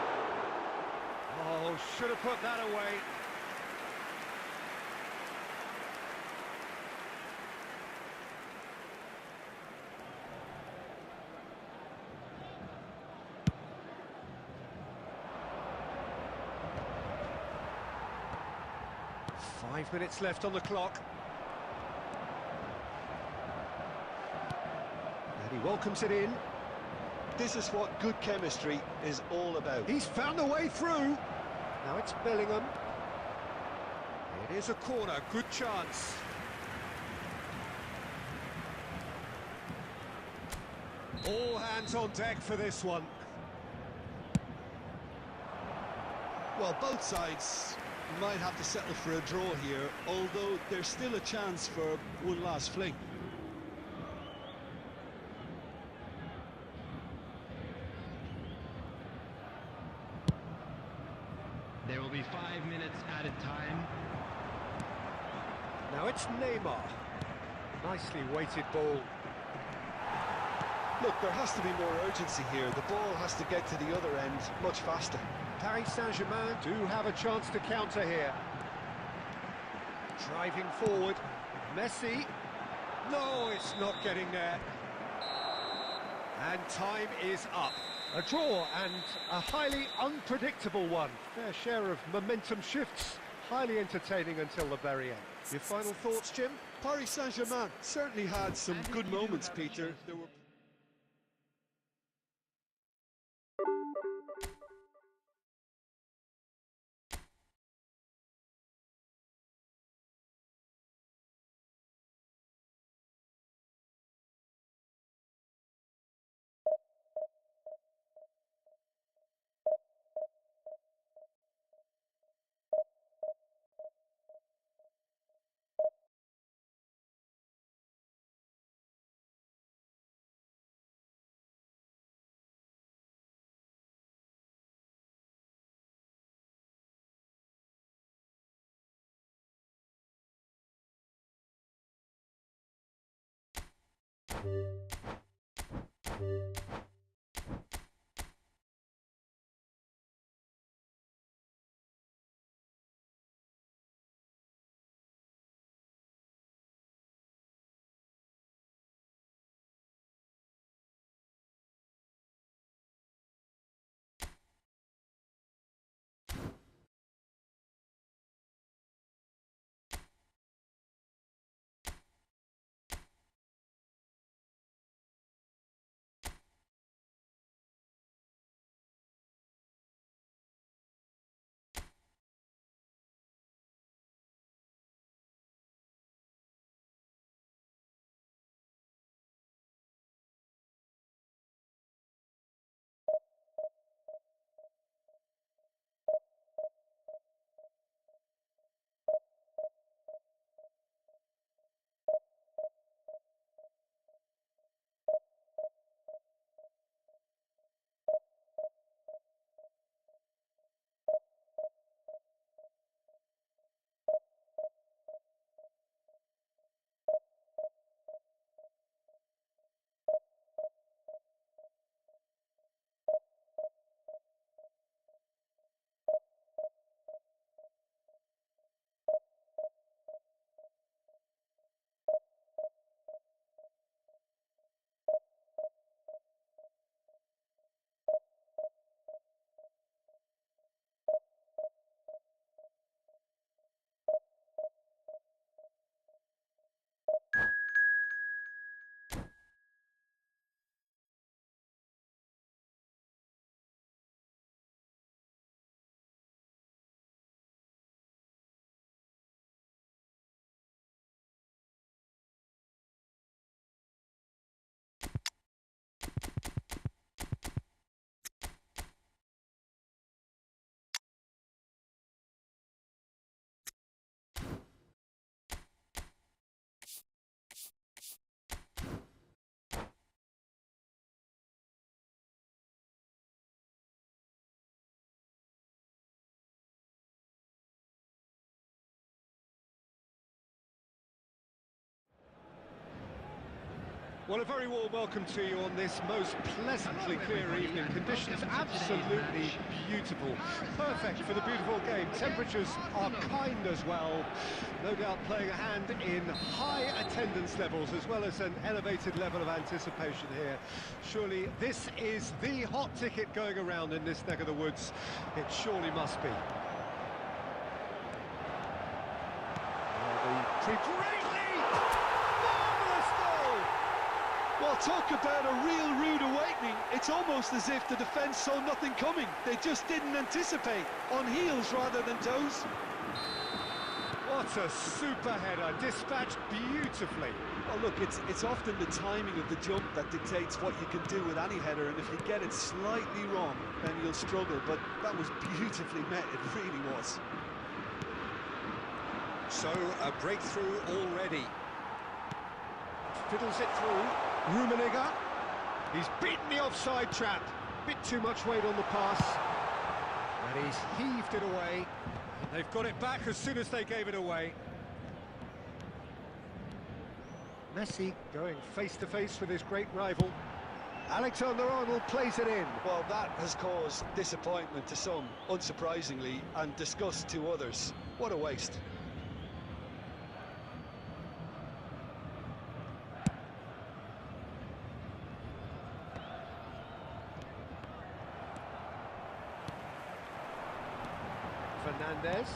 Oh, should have put that away. Five minutes left on the clock. And he welcomes it in. This is what good chemistry is all about. He's found a way through. Now it's Bellingham. It is a corner, good chance. All hands on deck for this one. Well, both sides might have to settle for a draw here, although there's still a chance for one last fling. There will be 5 minutes added time. Now it's Neymar. Nicely weighted ball. Look, there has to be more urgency here. The ball has to get to the other end much faster. Paris Saint-Germain do have a chance to counter here. Driving forward. Messi. No, it's not getting there. And time is up. A draw and a highly unpredictable one. Fair share of momentum shifts. Highly entertaining until the very end. Your final thoughts, Jim? Paris Saint-Germain certainly had some good moments, Peter. There were Well, a very warm welcome to you on this most pleasantly clear evening. Conditions absolutely beautiful. Perfect for the beautiful game. Temperatures are kind as well. No doubt playing a hand in high attendance levels as well as an elevated level of anticipation here. Surely this is the hot ticket going around in this neck of the woods. It surely must be. Well, talk about a real rude awakening. It's almost as if the defence saw nothing coming. They just didn't anticipate. On heels rather than toes. What a super header, dispatched beautifully. Oh, look, it's often the timing of the jump that dictates what you can do with any header, and if you get it slightly wrong, then you'll struggle. But that was beautifully met, it really was. So, a breakthrough already. Fiddles it through. Rummenigge. He's beaten the offside trap. Bit too much weight on the pass. And he's heaved it away. And they've got it back as soon as they gave it away. Messi going face-to-face with his great rival. Alexander-Arnold plays it in. Well, that has caused disappointment to some, unsurprisingly, and disgust to others. What a waste. Fernandez.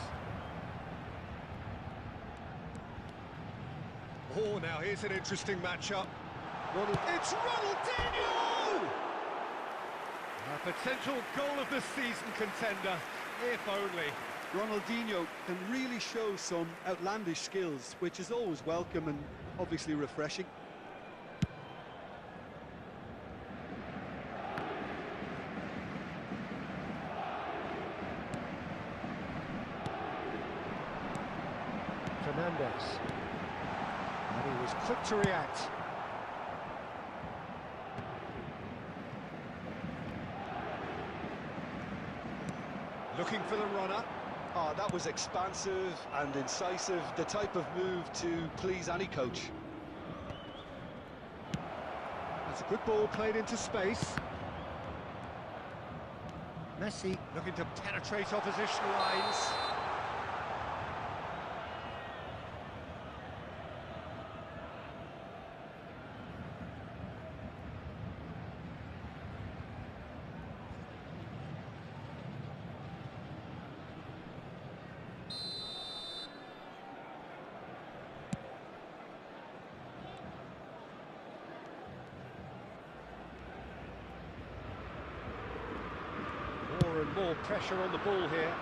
Oh, now here's an interesting matchup. It's Ronaldinho! A potential goal of the season contender, if only. Ronaldinho can really show some outlandish skills, which is always welcome and obviously refreshing. Fernandez. And he was quick to react. Looking for the runner. Oh, that was expansive and incisive, the type of move to please any coach. That's a good ball played into space. Messi looking to penetrate opposition lines. More and more pressure on the ball here.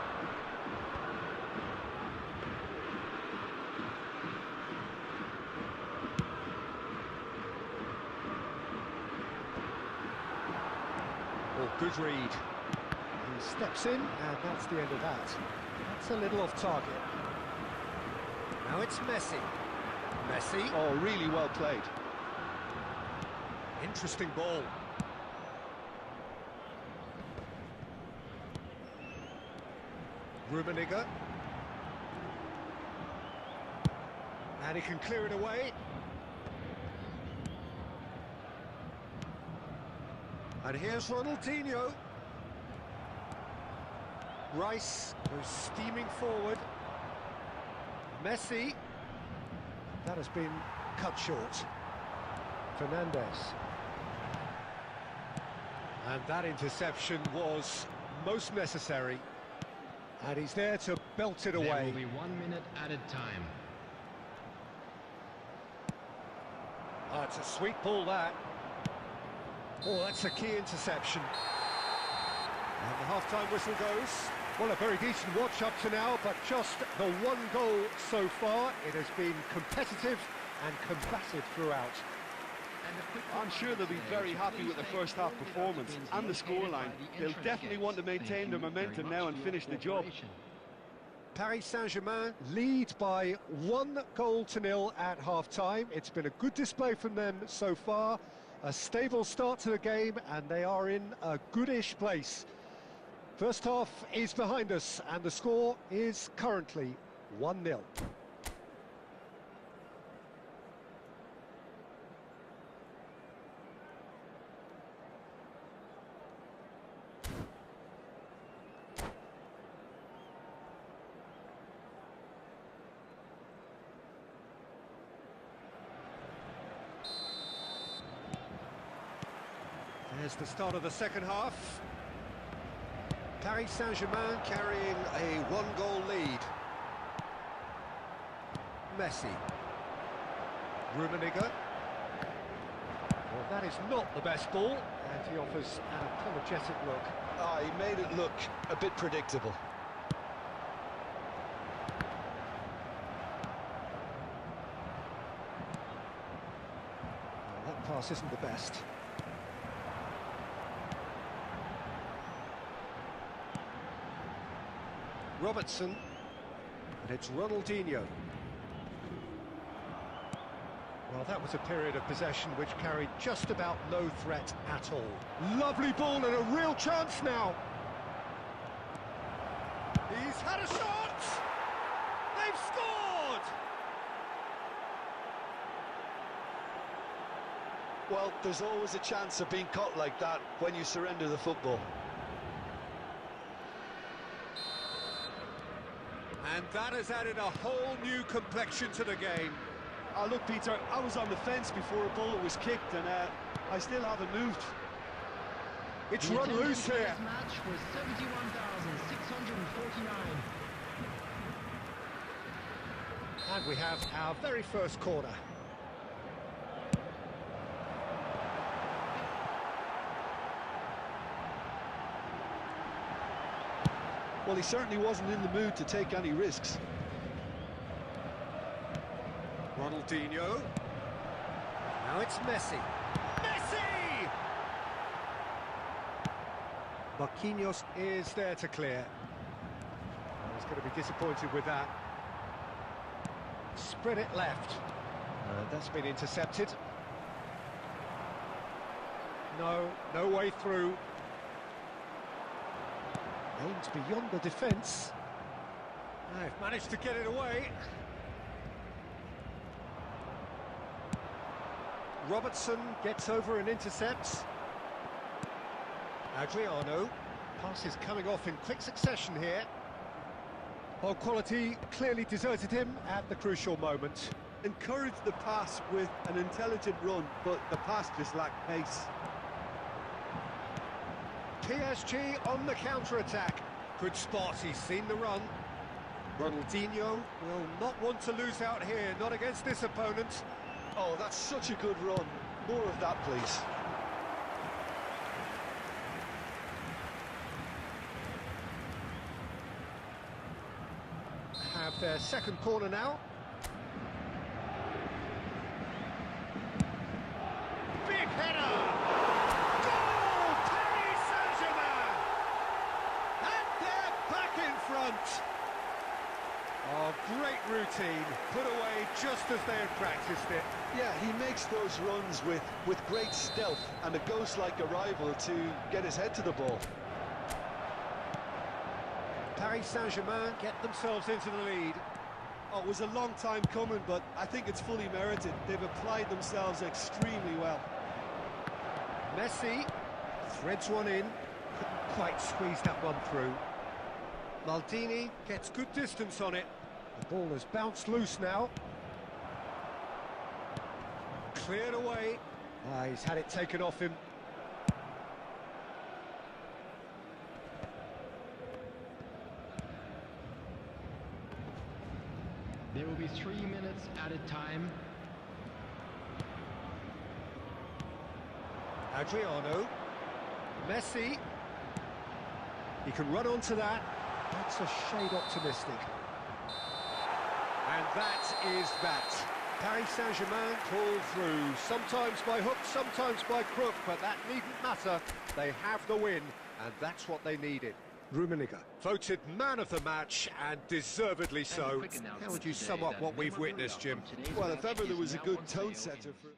Oh, good read. He steps in, and that's the end of that. That's a little off target. Now it's Messi. Messi. Oh, really well played. Interesting ball. Rummenigge. And he can clear it away. And here's Ronaldinho. Rice goes steaming forward. Messi. That has been cut short. Fernandez. And that interception was most necessary. And he's there to belt it away. There will be 1 minute added time. Oh, it's a sweet ball, that. Oh, that's a key interception. And the half-time whistle goes. Well, a very decent watch up to now, but just the one goal so far. It has been competitive and combative throughout. I'm sure they'll be very happy with the first half performance and the scoreline. They'll definitely want to maintain their momentum now and finish the job. Paris Saint-Germain lead by 1-0 at half-time. It's been a good display from them so far. A stable start to the game, and they are in a goodish place. First half is behind us, and the score is currently 1-0. There's the start of the second half. Paris Saint-Germain carrying a 1-goal lead. Messi. Rummenigge. Well, that is not the best ball, and he offers an apologetic look. Ah, he made it look a bit predictable. Well, that pass isn't the best. Robertson, and it's Ronaldinho. Well, that was a period of possession which carried just about no threat at all. Lovely ball and a real chance now. He's had a shot! They've scored! Well, there's always a chance of being caught like that when you surrender the football. And that has added a whole new complexion to the game. Look, Peter, I was on the fence before a ball was kicked, and I still haven't moved. It's run loose here. This match was 71,649. And we have our very first corner. Well, he certainly wasn't in the mood to take any risks. Ronaldinho. Now it's Messi. Messi! Marquinhos is there to clear. He's going to be disappointed with that. Spread it left. That's been intercepted. No way through. Aimed beyond the defence. They've managed to get it away. Robertson gets over and intercepts. Adriano. Pass is coming off in quick succession here. Ball quality clearly deserted him at the crucial moment. Encouraged the pass with an intelligent run, but the pass just lacked pace. PSG on the counter-attack. Good spot, he's seen the run. Ronaldinho will not want to lose out here, not against this opponent. Oh, that's such a good run. More of that, please. Have their second corner now. Big header! Goal! Paris Saint-Germain! And they're back in front! Oh, great routine, put away just as they had practiced it. Yeah, he makes those runs with great stealth and a ghost-like arrival to get his head to the ball. Paris Saint-Germain get themselves into the lead. Oh, it was a long time coming, but I think it's fully merited. They've applied themselves extremely well. Messi threads one in, couldn't quite squeeze that one through. Maldini gets good distance on it. The ball has bounced loose now. Cleared away. He's had it taken off him. There will be 3 minutes added time. Adriano. Messi. He can run onto that. That's a shade optimistic. And that is that. Paris Saint-Germain pull through, sometimes by hook, sometimes by crook, but that needn't matter. They have the win, and that's what they needed. Rummenigge, voted man of the match, and deservedly so. How would you sum up what we've witnessed, Jim? Well, if ever there was a good tone setter for...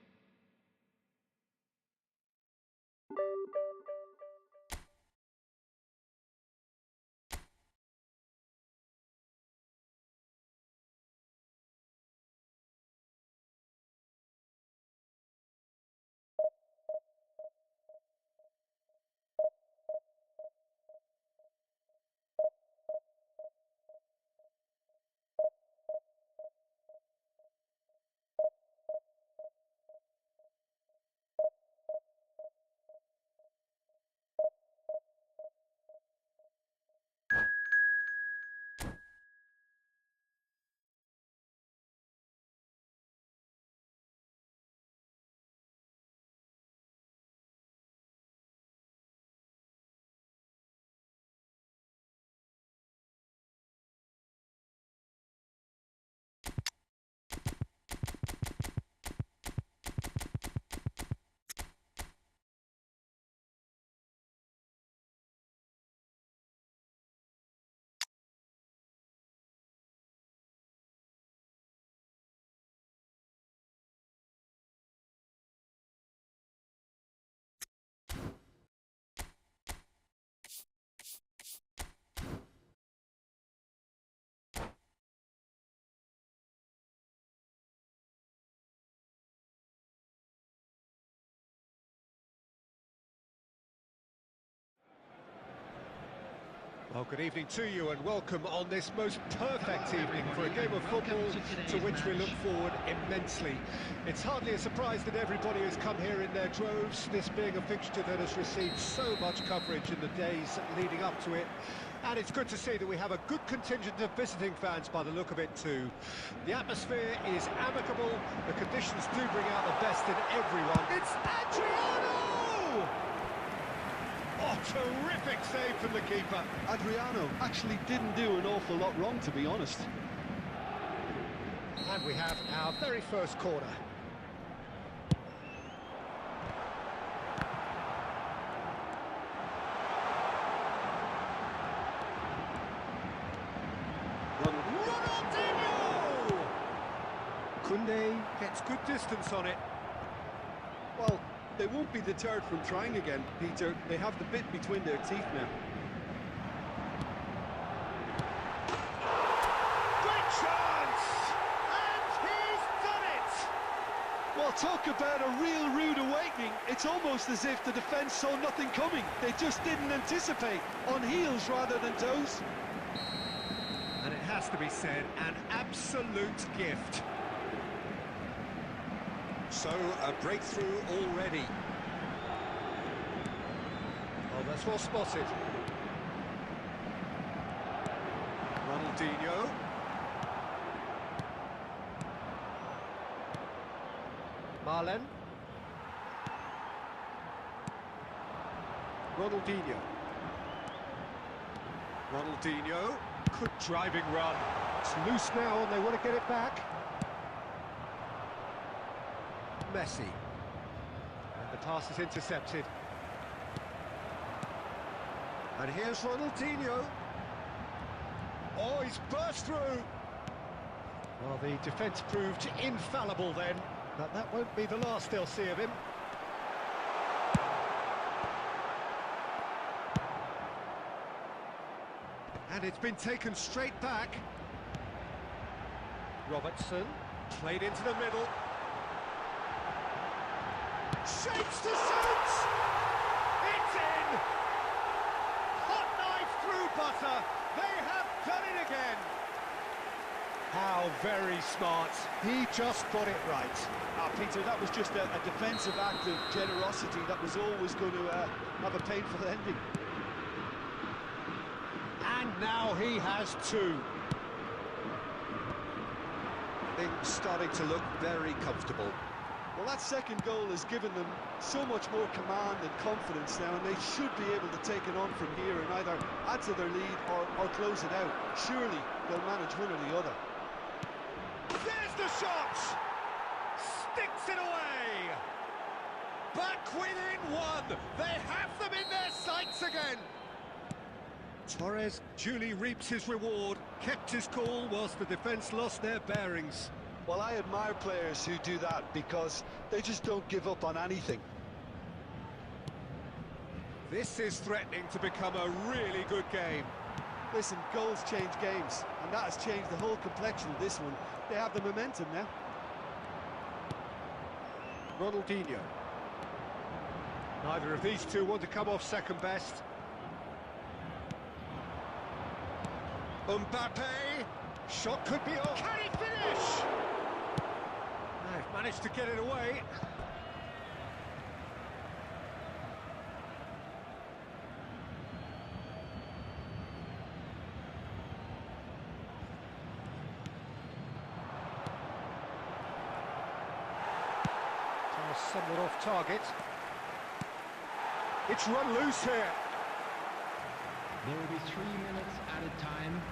Well, good evening to you and welcome on this most perfect evening for a game of football to which we look forward immensely. It's hardly a surprise that everybody has come here in their droves, this being a fixture that has received so much coverage in the days leading up to it. And it's good to see that we have a good contingent of visiting fans by the look of it too. The atmosphere is amicable, the conditions do bring out the best in everyone. It's Adriano! Oh, terrific save from the keeper. Adriano actually didn't do an awful lot wrong, to be honest. And we have our very first corner. Ronaldinho! Koundé gets good distance on it. Well, they won't be deterred from trying again, Peter. They have the bit between their teeth now. Great chance! And he's done it! Well, talk about a real rude awakening. It's almost as if the defence saw nothing coming. They just didn't anticipate, on heels rather than toes. And it has to be said, an absolute gift. So, a breakthrough already. Oh, that's well spotted. Ronaldinho. Marlen. Ronaldinho. Ronaldinho. Good driving run. It's loose now and they want to get it back. Messi. And the pass is intercepted. And here's Ronaldinho. Oh, he's burst through. Well, the defence proved infallible then, but that won't be the last they'll see of him. And it's been taken straight back. Robertson, played into the middle. Shapes to shoot! It's in! Hot knife through butter. They have done it again. How very smart. He just got it right. Peter, that was just a defensive act of generosity that was always going to have a painful ending. And now he has two. Things starting to look very comfortable. Well, that second goal has given them so much more command and confidence now, and they should be able to take it on from here and either add to their lead or close it out. Surely they'll manage one or the other. There's the shot! Sticks it away! Back within one! They have them in their sights again! Torres duly reaps his reward, kept his cool whilst the defence lost their bearings. Well, I admire players who do that because they just don't give up on anything. This is threatening to become a really good game. Listen, goals change games, and that has changed the whole complexion of this one. They have the momentum now. Ronaldinho. Neither of these two want to come off second best. Mbappe. Shot could be on. Can he finish? They've managed to get it away. Somewhat off target. It's run loose here. There will be 3 minutes added time.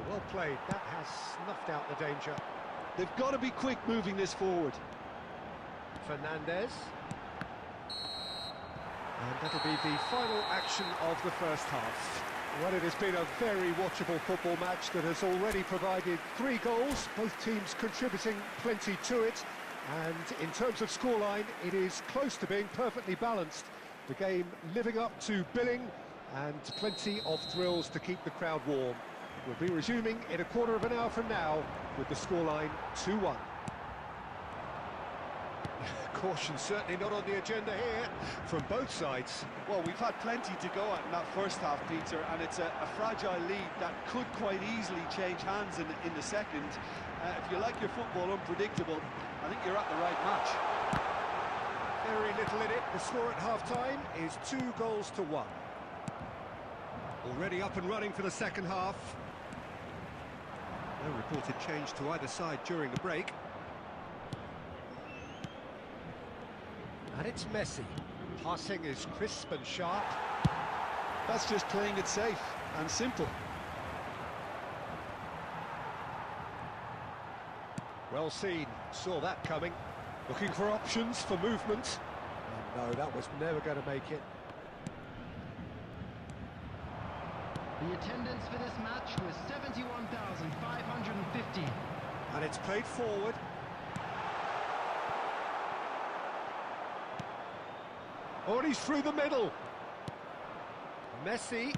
Well played. That has snuffed out the danger. They've got to be quick moving this forward. Fernandez. And that'll be the final action of the first half. Well, it has been a very watchable football match that has already provided 3 goals, both teams contributing plenty to it. And in terms of scoreline, it is close to being perfectly balanced. The game living up to billing and plenty of thrills to keep the crowd warm. We'll be resuming in a quarter of an hour from now with the scoreline 2-1. Caution certainly not on the agenda here from both sides. Well, we've had plenty to go at in that first half, Peter, and it's a fragile lead that could quite easily change hands in the second. If you like your football unpredictable, I think you're at the right match. Very little in it. The score at half-time is 2-1. Already up and running for the second half. No reported change to either side during the break. And it's Messi. Passing is crisp and sharp. That's just playing it safe and simple. Well seen, saw that coming. Looking for options for movement. And no, that was never going to make it. The attendance for this match was 71,550. And it's played forward. Oh, and he's through the middle. Messi.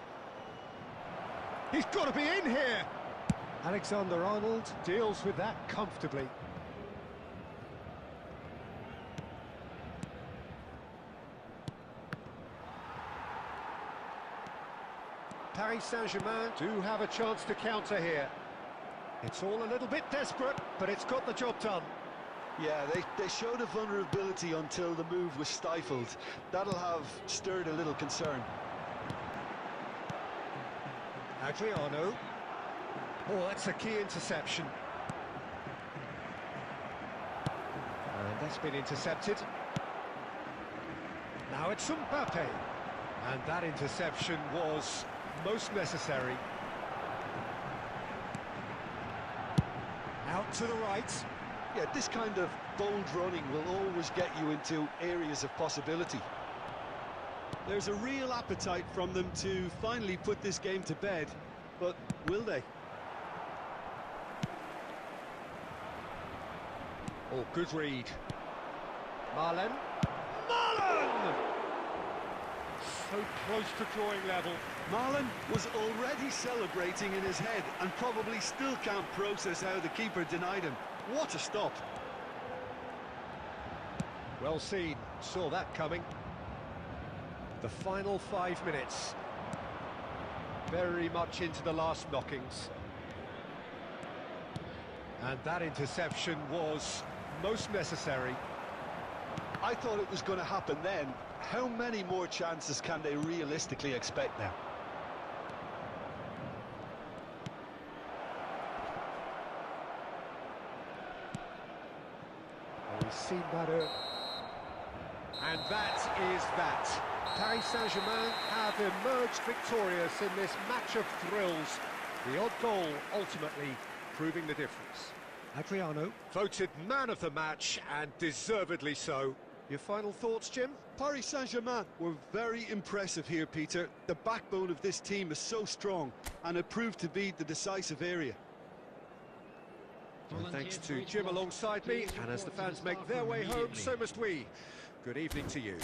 He's got to be in here. Alexander-Arnold deals with that comfortably. Paris Saint-Germain do have a chance to counter here. It's all a little bit desperate, but it's got the job done. Yeah, they showed a vulnerability until the move was stifled. That'll have stirred a little concern. Adriano. Oh, that's a key interception. And that's been intercepted. Now it's Mbappe. And that interception was most necessary. Out to the right. Yeah, this kind of bold running will always get you into areas of possibility. There's a real appetite from them to finally put this game to bed, but will they? Oh, good read. Marlen. Marlen! So close to drawing level. Marlen was already celebrating in his head and probably still can't process how the keeper denied him. What a stop. Well seen, saw that coming. The final 5 minutes. Very much into the last knockings. And that interception was most necessary. I thought it was going to happen then. How many more chances can they realistically expect now? We've seen that and that is that. Paris Saint-Germain have emerged victorious in this match of thrills. The odd goal ultimately proving the difference. Adriano voted man of the match, and deservedly so. Your final thoughts, Jim? Paris Saint-Germain were very impressive here, Peter. The backbone of this team is so strong, and it proved to be the decisive area. And thanks to Jim alongside me, and as the fans make their way home, so must we. Good evening to you.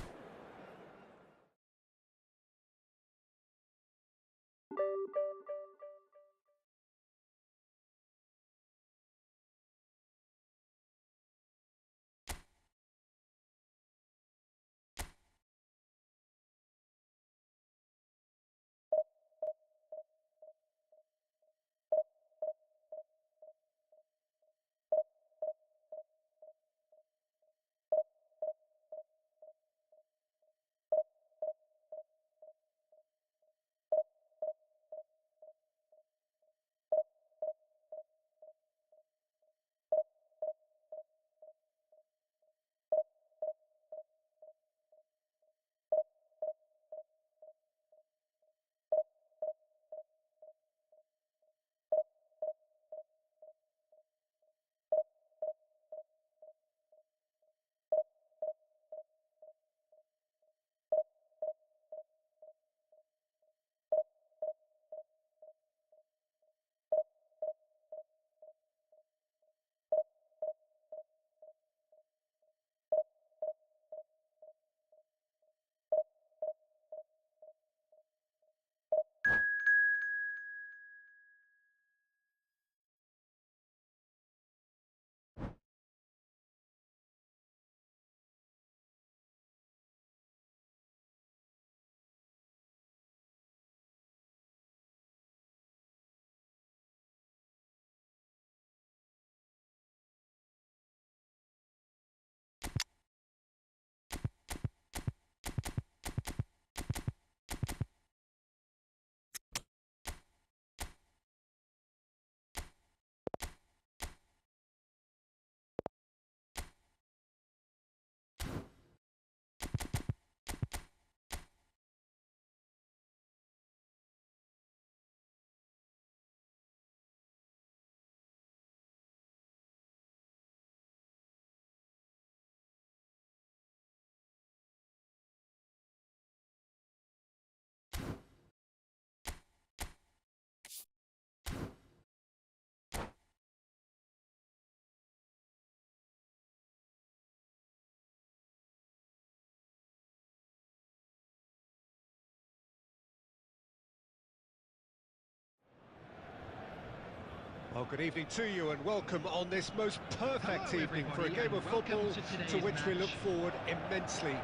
Well, good evening to you and welcome on this most perfect evening for a game of football to which we look forward immensely.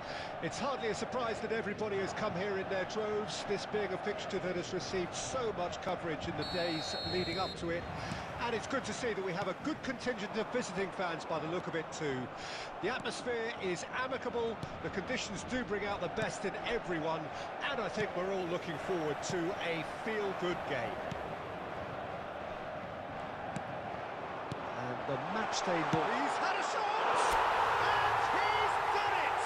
It's hardly a surprise that everybody has come here in their droves, this being a fixture that has received so much coverage in the days leading up to it. And it's good to see that we have a good contingent of visiting fans by the look of it too. The atmosphere is amicable, the conditions do bring out the best in everyone, and I think we're all looking forward to a feel-good game. And the match-day ball. He's had a shot! And he's done it!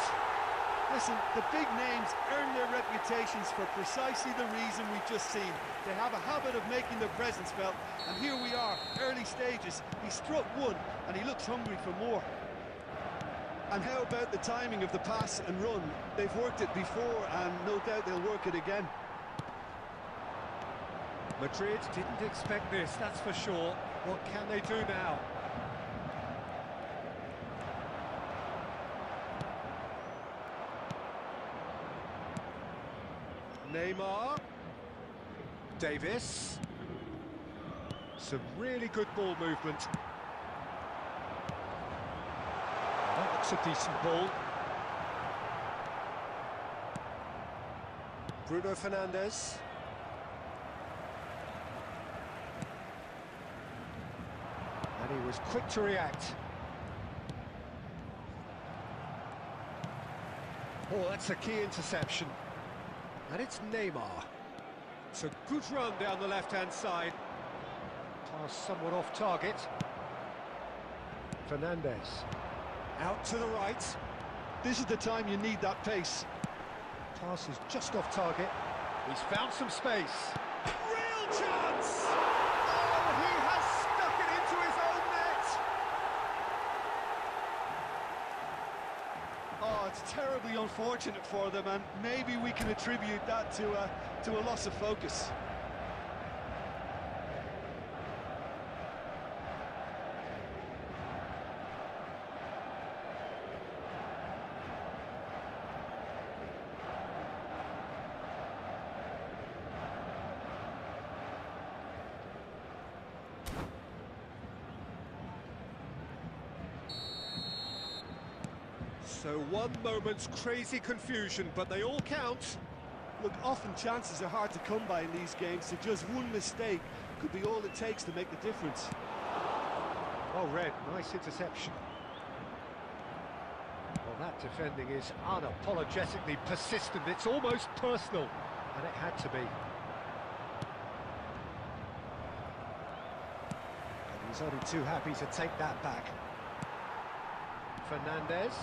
Listen, the big names earn their reputations for precisely the reason we've just seen. They have a habit of making their presence felt, and here we are, early stages. He struck one, and he looks hungry for more. And how about the timing of the pass and run? They've worked it before, and no doubt they'll work it again. Madrid didn't expect this, that's for sure. What can they do now? Neymar. Davis. Some really good ball movement. That looks a decent ball. Bruno Fernandes. And he was quick to react. Oh, that's a key interception. And it's Neymar. It's a good run down the left-hand side. Pass somewhat off target. Fernandes. Out to the right. This is the time you need that pace. Pass is just off target. He's found some space. Real chance! Oh, he has stuck it into his own net! Oh, it's terribly unfortunate for them, and maybe we can attribute that to a loss of focus. So one moment's crazy confusion, but they all count. Look, often chances are hard to come by in these games, so just one mistake could be all it takes to make the difference. Well read, nice interception. Well, that defending is unapologetically persistent, it's almost personal, and it had to be. And he's only too happy to take that back. Fernandes.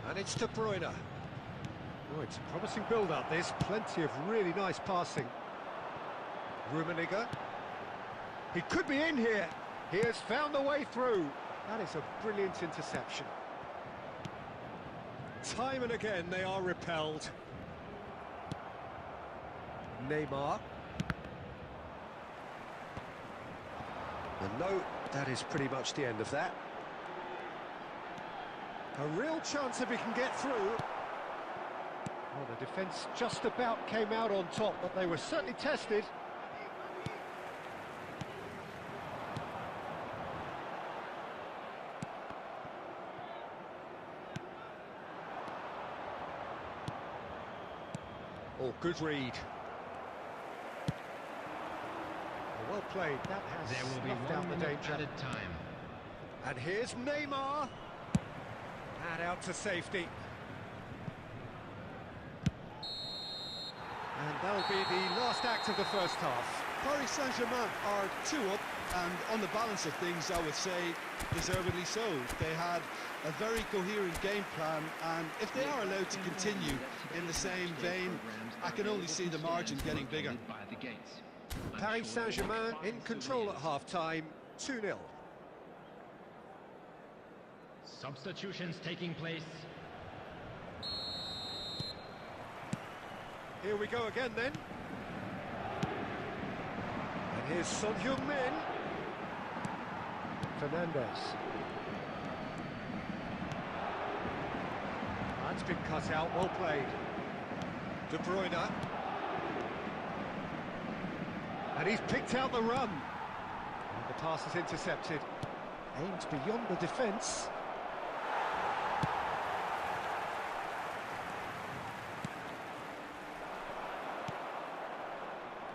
And it's De Bruyne. Oh, it's a promising build-up, this. Plenty of really nice passing. Rummenigge. He could be in here. He has found the way through. That is a brilliant interception. Time and again, they are repelled. Neymar. And no, that is pretty much the end of that. A real chance if he can get through. Well, the defence just about came out on top, but they were certainly tested. Oh, good read. Well played, that has There will be snuffed out the danger. added time. And here's Neymar. And out to safety. And that'll be the last act of the first half. Paris Saint-Germain are 2 up, and on the balance of things, I would say, deservedly so. They had a very coherent game plan, and if they are allowed to continue in the same vein, I can only see the margin getting bigger. Paris Saint-Germain in control at half-time, 2-0. Substitutions taking place. Here we go again then. And here's Son Heung-min. Fernandes. That's been cut out, well played. De Bruyne. And he's picked out the run. And the pass is intercepted. Aimed beyond the defence.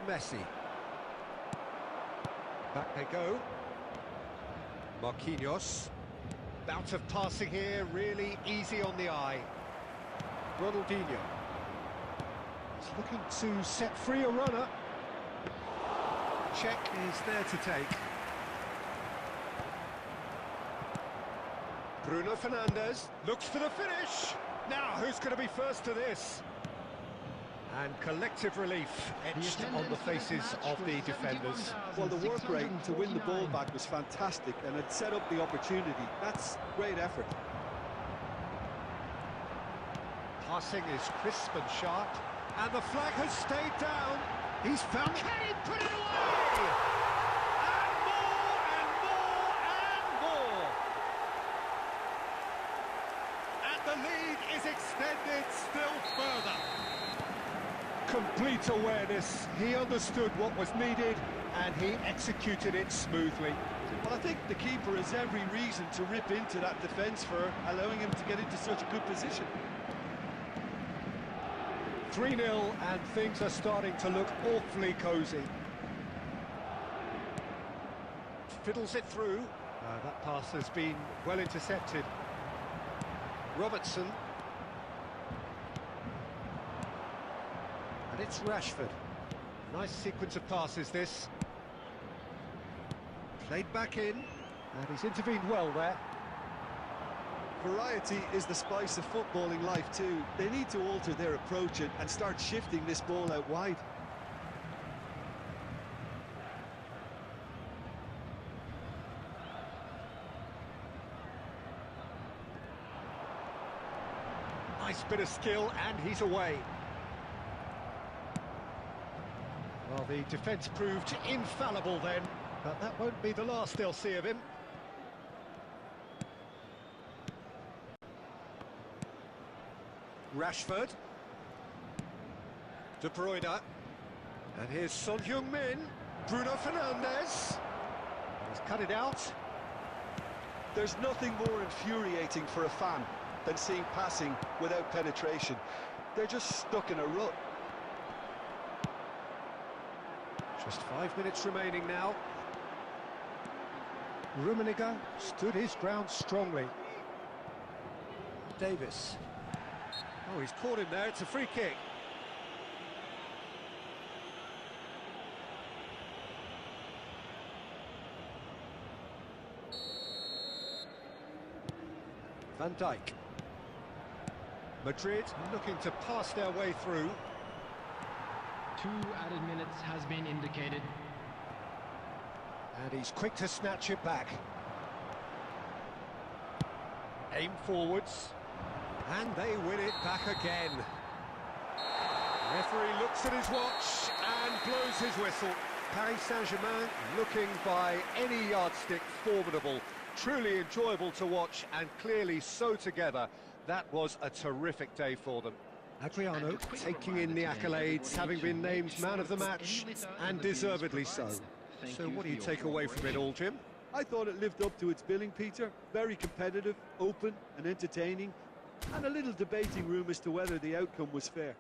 Messi. Back they go. Marquinhos. Bout of passing here, really easy on the eye. Ronaldinho. He's looking to set free a runner. Check is there to take. Bruno Fernandes looks for the finish. Now, who's going to be first to this? And collective relief etched on the faces of the defenders. Well, the work rate to win the ball back was fantastic, and it set up the opportunity. That's great effort. Passing is crisp and sharp, and the flag has stayed down. He's found... Can he put it away? And more, and more, and more. And the lead is extended still further. Complete awareness. He understood what was needed, and he executed it smoothly. Well, I think the keeper has every reason to rip into that defence for allowing him to get into such a good position. 3-0, and things are starting to look awfully cosy. Fiddles it through. That pass has been well intercepted. Robertson. And it's Rashford. Nice sequence of passes, this. Played back in, and he's intervened well there. Variety is the spice of footballing life too. They need to alter their approach and start shifting this ball out wide. Nice bit of skill, and he's away. Well, the defence proved infallible then, but that won't be the last they'll see of him. Rashford. De Bruyne. And here's Son Heung-min. Bruno Fernandes. He's cut it out. There's nothing more infuriating for a fan than seeing passing without penetration. They're just stuck in a rut. Just 5 minutes remaining now. Rummenigge stood his ground strongly. Davis. Oh, he's caught him there. It's a free kick. Van Dijk. Madrid looking to pass their way through. 2 added minutes has been indicated. And he's quick to snatch it back. Aim forwards. And they win it back again. Referee looks at his watch and blows his whistle. Paris Saint-Germain looking by any yardstick formidable. Truly enjoyable to watch, and clearly so together. That was a terrific day for them. Adriano taking in the accolades, having been named man of the match, and deservedly so. So what do you take away from it all, Jim? I thought it lived up to its billing, Peter. Very competitive, open and entertaining, and a little debating room as to whether the outcome was fair.